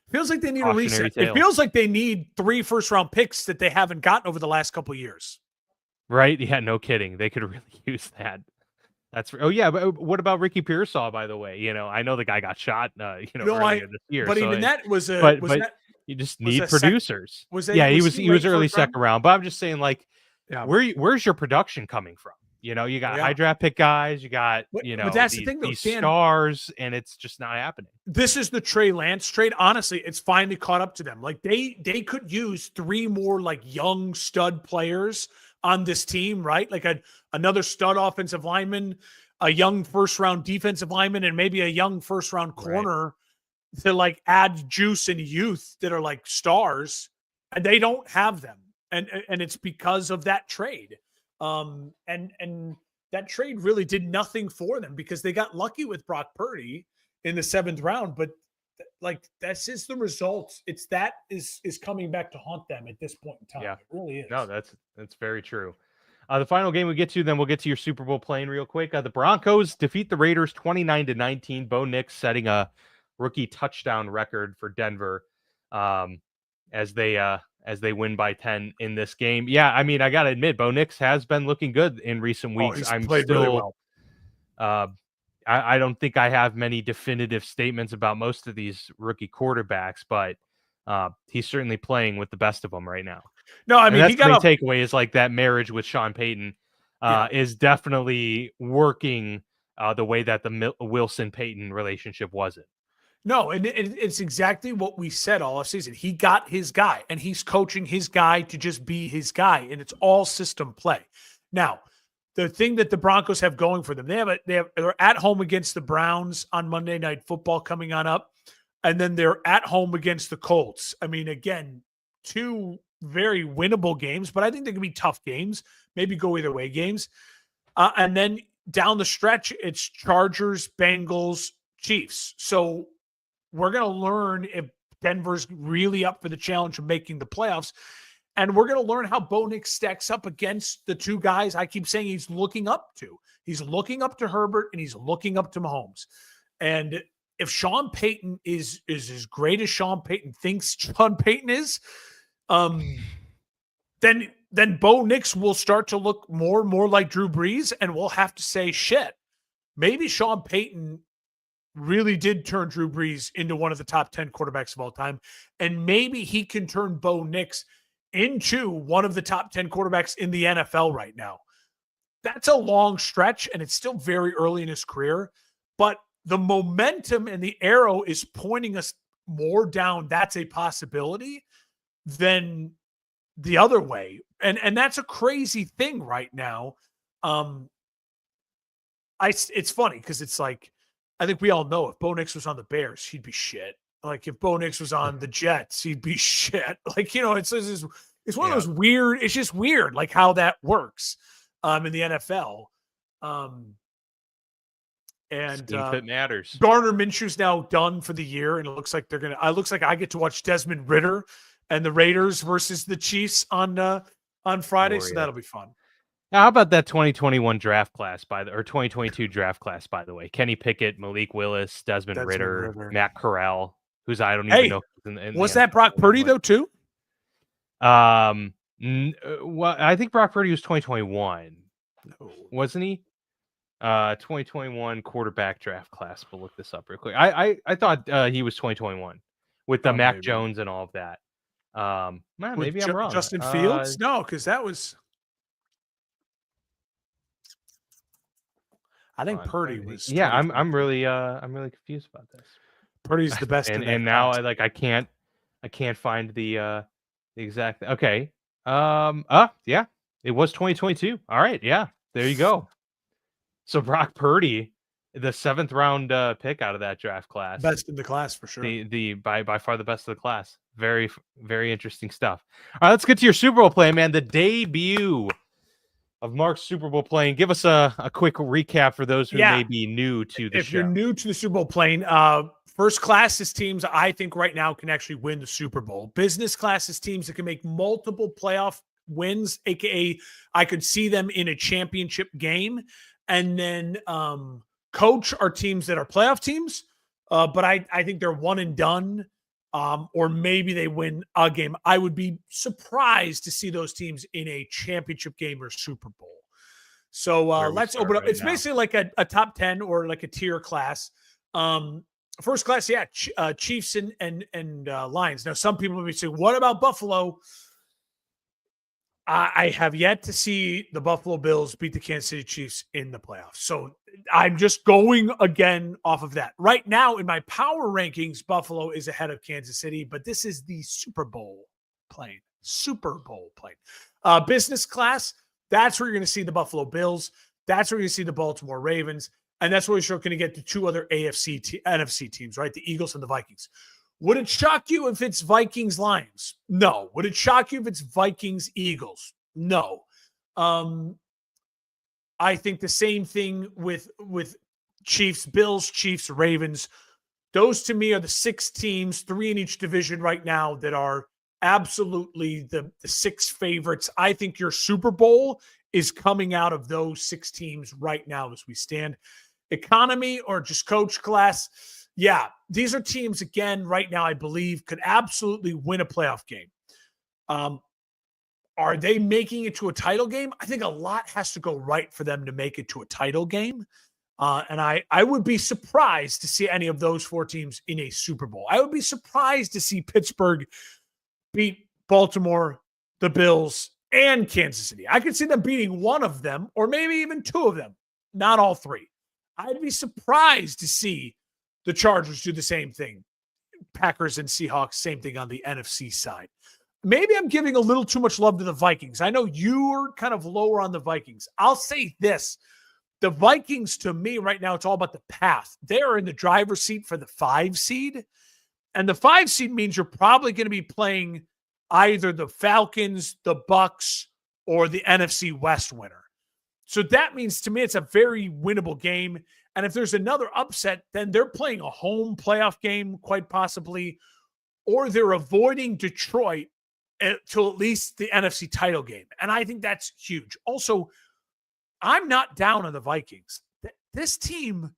feels like they need a reset. Tale. It feels like they need 3 first-round picks that they haven't gotten over the last couple of years. Right? Yeah, no kidding. They could really use that. But what about Ricky Pearsall, by the way? I know the guy got shot, earlier this year. But even that was you just need producers. He was early second round. But I'm just saying, where's your production coming from? You got high draft pick guys, you got but that's the thing, though, these stars, and it's just not happening. This is the Trey Lance trade. Honestly, it's finally caught up to them. Like they could use 3 more like young stud players on this team, right? Like another stud offensive lineman, a young first-round defensive lineman, and maybe a young first-round corner to like add juice and youth that are like stars, and they don't have them, and it's because of that trade. And that trade really did nothing for them because they got lucky with Brock Purdy in the 7th round, but like that's just the results. It's that is coming back to haunt them at this point in time. Yeah, it really is. No, that's very true. The final game we get to, then we'll get to your Super Bowl playing real quick. The Broncos defeat the Raiders 29-19. Bo Nix setting a rookie touchdown record for Denver as they win by 10 in this game. Yeah, I mean, I gotta admit, Bo Nix has been looking good in recent weeks. He's played really well. I don't think I have many definitive statements about most of these rookie quarterbacks, but he's certainly playing with the best of them right now. No, I mean, that's the main takeaway is like that marriage with Sean Payton is definitely working the way that the Wilson-Payton relationship wasn't. No, and it's exactly what we said all offseason. He got his guy, and he's coaching his guy to just be his guy, and it's all system play. Now, the thing that the Broncos have going for them, they're at home against the Browns on Monday Night Football coming on up, and then they're at home against the Colts. I mean, again, 2 very winnable games, but I think they can be tough games, maybe go either way games. And then down the stretch, it's Chargers, Bengals, Chiefs. So we're going to learn if Denver's really up for the challenge of making the playoffs. And we're going to learn how Bo Nix stacks up against the two guys I keep saying he's looking up to. He's looking up to Herbert and he's looking up to Mahomes. And if Sean Payton is as great as Sean Payton thinks Sean Payton is, then Bo Nix will start to look more and more like Drew Brees, and we'll have to say, shit, maybe Sean Payton really did turn Drew Brees into one of the top 10 quarterbacks of all time, and maybe he can turn Bo Nix into one of the top 10 quarterbacks in the NFL right now. That's a long stretch, and it's still very early in his career, but the momentum and the arrow is pointing us more down. That's a possibility than the other way. And that's a crazy thing right now. It's funny because it's like, I think we all know if Bo Nix was on the Bears, he'd be shit. Like if Bo Nix was on the Jets, he'd be shit. Like, it's one of those weird, it's just weird, like how that works in the NFL. And it matters. Gardner Minshew's now done for the year, and it looks like I get to watch Desmond Ridder and the Raiders versus the Chiefs on Friday, so that'll be fun. Now, how about that 2021 draft class or 2022 draft class, by the way? Kenny Pickett, Malik Willis, Desmond Ridder, Matt Corral, who's I don't even know. Was that Brock Purdy though too? Well, I think Brock Purdy was 2021, wasn't he? 2021 quarterback draft class. We'll look this up real quick. I thought he was 2021 with the Mac Jones and all of that. Maybe I'm wrong. Justin Fields? No, because that was. I think Purdy was. Yeah, I'm really confused about this. Purdy's the best, and now I can't find the exact. Okay. Yeah, it was 2022. All right, yeah, there you go. So Brock Purdy, the 7th round pick out of that draft class, best in the class for sure. The by far the best of the class. Very, very interesting stuff. All right, let's get to your Super Bowl play, man. The debut of Mark's Super Bowl playing. Give us a quick recap for those who may be new to the show. If you're new to the Super Bowl playing, first class is teams I think right now can actually win the Super Bowl. Business class is teams that can make multiple playoff wins, aka I could see them in a championship game. And then coach are teams that are playoff teams, but I think they're one and done, or maybe they win a game. I would be surprised to see those teams in a championship game or Super Bowl. So let's open up. It's basically like a top 10 or like a tier class. First class, Chiefs and Lions. Now, some people may say, what about Buffalo? I have yet to see the Buffalo Bills beat the Kansas City Chiefs in the playoffs. So I'm just going again off of that. Right now in my power rankings, Buffalo is ahead of Kansas City, but this is the Super Bowl plane. Business class, that's where you're going to see the Buffalo Bills. That's where you're going to see the Baltimore Ravens. And that's where you're going to get the two other NFC teams, right? The Eagles and the Vikings. Would it shock you if it's Vikings-Lions? No. Would it shock you if it's Vikings-Eagles? No. I think the same thing with Chiefs-Bills, Chiefs-Ravens. Those, to me, are the 6 teams, 3 in each division right now, that are absolutely the 6 favorites. I think your Super Bowl is coming out of those 6 teams right now as we stand. Economy or just coach class, yeah, these are teams, again, right now, I believe, could absolutely win a playoff game. Are they making it to a title game? I think a lot has to go right for them to make it to a title game. And I would be surprised to see any of those 4 teams in a Super Bowl. I would be surprised to see Pittsburgh beat Baltimore, the Bills, and Kansas City. I could see them beating one of them or maybe even 2 of them, not all 3. I'd be surprised to see the Chargers do the same thing. Packers and Seahawks, same thing on the NFC side. Maybe I'm giving a little too much love to the Vikings. I know you're kind of lower on the Vikings. I'll say this. The Vikings, to me, right now, it's all about the path. They are in the driver's seat for the 5 seed. And the 5 seed means you're probably going to be playing either the Falcons, the Bucks, or the NFC West winner. So that means, to me, it's a very winnable game. And if there's another upset, then they're playing a home playoff game, quite possibly, or they're avoiding Detroit till at least the NFC title game. And I think that's huge. Also, I'm not down on the Vikings. This team,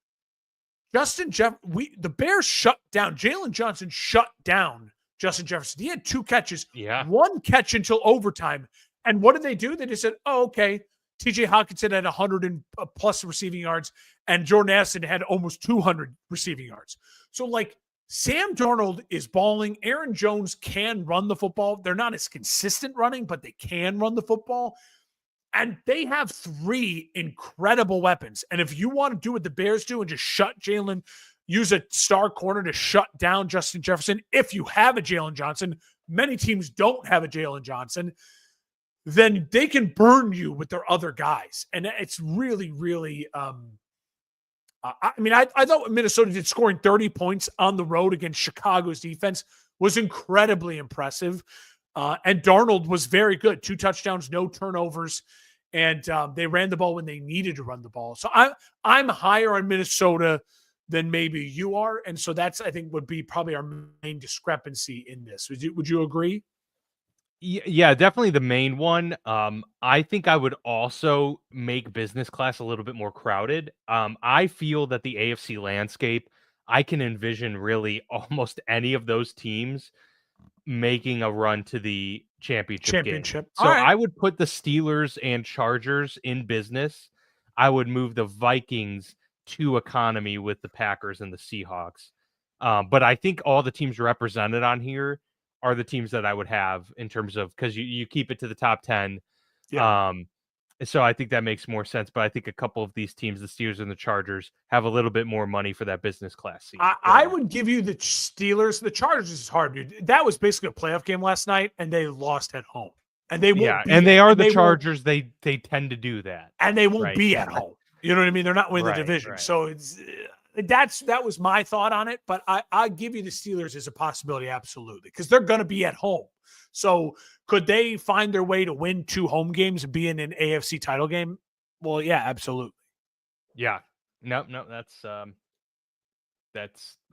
the Bears shut down. Jalen Johnson shut down Justin Jefferson. He had 2 catches, Yeah. 1 catch until overtime. And what did they do? They just said, oh, okay. TJ Hawkinson had 100 and plus receiving yards, and Jordan Addison had almost 200 receiving yards. So, like, Sam Darnold is balling. Aaron Jones can run the football. They're not as consistent running, but they can run the football. And they have 3 incredible weapons. And if you want to do what the Bears do and just shut Jalen, use a star corner to shut down Justin Jefferson, if you have a Jalen Johnson, many teams don't have a Jalen Johnson, then they can burn you with their other guys. And it's really, really, I thought Minnesota did scoring 30 points on the road against Chicago's defense was incredibly impressive. And Darnold was very good. 2 touchdowns, no turnovers. And they ran the ball when they needed to run the ball. So I'm higher on Minnesota than maybe you are. And so that's, I think, would be probably our main discrepancy in this. Would you agree? Yeah, definitely the main one. I think I would also make business class a little bit more crowded. I feel that the AFC landscape, I can envision really almost any of those teams making a run to the championship game. So right. I would put the Steelers and Chargers in business. I would move the Vikings to economy with the Packers and the Seahawks. But I think all the teams represented on here are the teams that I would have in terms of, because you keep it to the top 10. Yeah. So I think that makes more sense. But I think a couple of these teams, the Steelers and the Chargers, have a little bit more money for that business class seat. I would give you the Steelers. The Chargers is hard, dude. That was basically a playoff game last night, and they lost at home. And they won't and they are the Chargers. They tend to do that. And they won't be at home. You know what I mean? They're not winning the division. Right. So that was my thought on it. But I give you the Steelers as a possibility, absolutely, because they're going to be at home. So could they find their way to win 2 home games and be in an AFC title game? Well, yeah, absolutely. Yeah. No, that's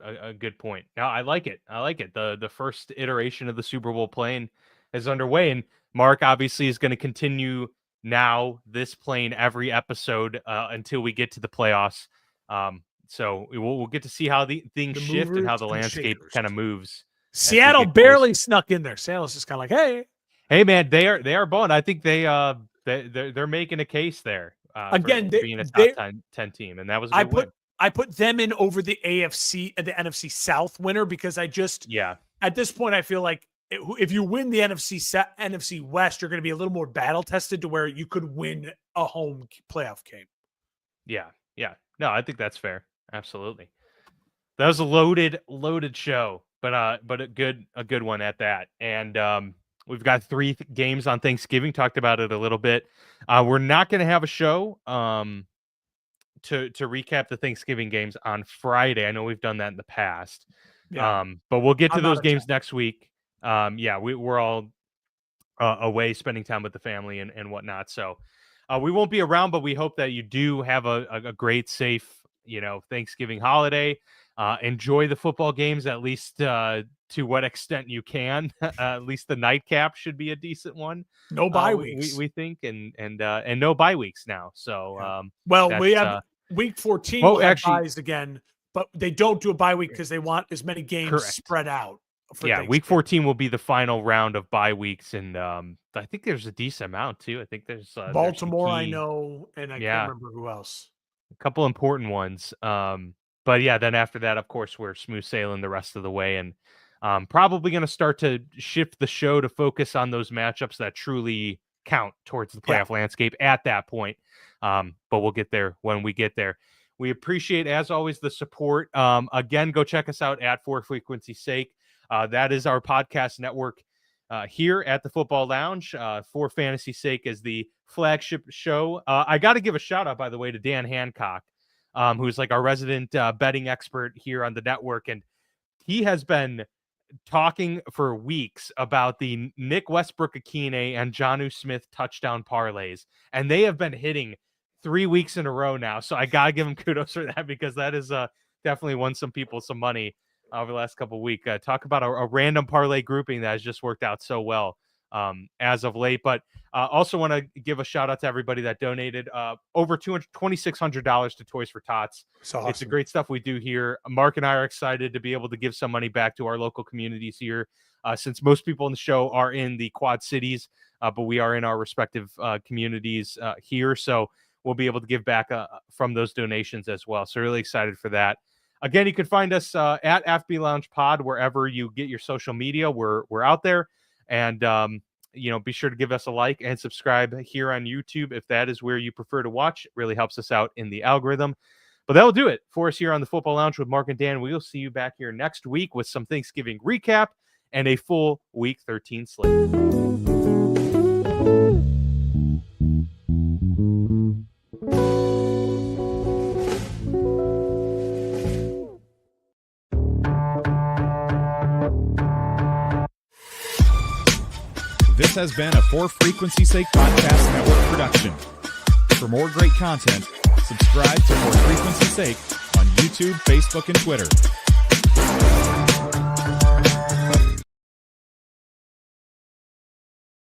a good point. Now, I like it. The first iteration of the Super Bowl plane is underway, and Mark obviously is going to continue now this plane every episode until we get to the playoffs. So we'll get to see how the things shift and how the landscape kind of moves. Seattle barely snuck in there. Seattle's just kind of like, hey, man, they are balling. I think they're making a case there. Again, being a top 10 team, and that was a good win. I put them in over the AFC and the NFC South winner because at this point I feel like if you win the NFC West, you're going to be a little more battle tested to where you could win a home playoff game. Yeah. No, I think that's fair. Absolutely. That was a loaded show, but a good one at that. And we've got 3 games on Thanksgiving. Talked about it a little bit. We're not going to have a show to recap the Thanksgiving games on Friday. I know we've done that in the past. Yeah. But we'll get to those games next week. We're all away spending time with the family and whatnot. So we won't be around, but we hope that you do have a great, safe, Thanksgiving holiday. Enjoy the football games, at least to what extent you can. At least the nightcap should be a decent one. No bye weeks, we think, and no bye weeks now. So we have week 14. We'll have buys again, but they don't do a bye week because they want as many games spread out. Week 14 will be the final round of bye weeks, and I think there's a decent amount too. I think there's Baltimore, I know, and I can't remember who else. A couple important ones. But yeah, then after that, of course, we're smooth sailing the rest of the way, and probably going to start to shift the show to focus on those matchups that truly count towards the playoff landscape at that point. But we'll get there when we get there. We appreciate, as always, the support. Again, go check us out at For Frequency's Sake. That is our podcast network here at the Football Lounge. For Fantasy's Sake is the flagship show. I got to give a shout out, by the way, to Dan Hancock, who's like our resident betting expert here on the network. And he has been talking for weeks about the Nick Westbrook-Akine and Jonnu Smith touchdown parlays. And they have been hitting 3 weeks in a row now. So I got to give him kudos for that, because that is definitely won some people some money over the last couple of weeks. Talk about a random parlay grouping that has just worked out so well as of late. But also want to give a shout out to everybody that donated over $2,600 to Toys for Tots. Awesome. It's the great stuff we do here. Mark and I are excited to be able to give some money back to our local communities here, since most people in the show are in the Quad Cities, but we are in our respective communities here. So we'll be able to give back from those donations as well. So really excited for that. Again, you can find us at FB Lounge Pod wherever you get your social media. We're out there. And, be sure to give us a like and subscribe here on YouTube if that is where you prefer to watch. It really helps us out in the algorithm. But that will do it for us here on the Football Lounge with Mark and Dan. We will see you back here next week with some Thanksgiving recap and a full Week 13 slate. This has been a For Frequency's Sake Podcast Network production. For more great content, subscribe to For Frequency's Sake on YouTube, Facebook, and Twitter.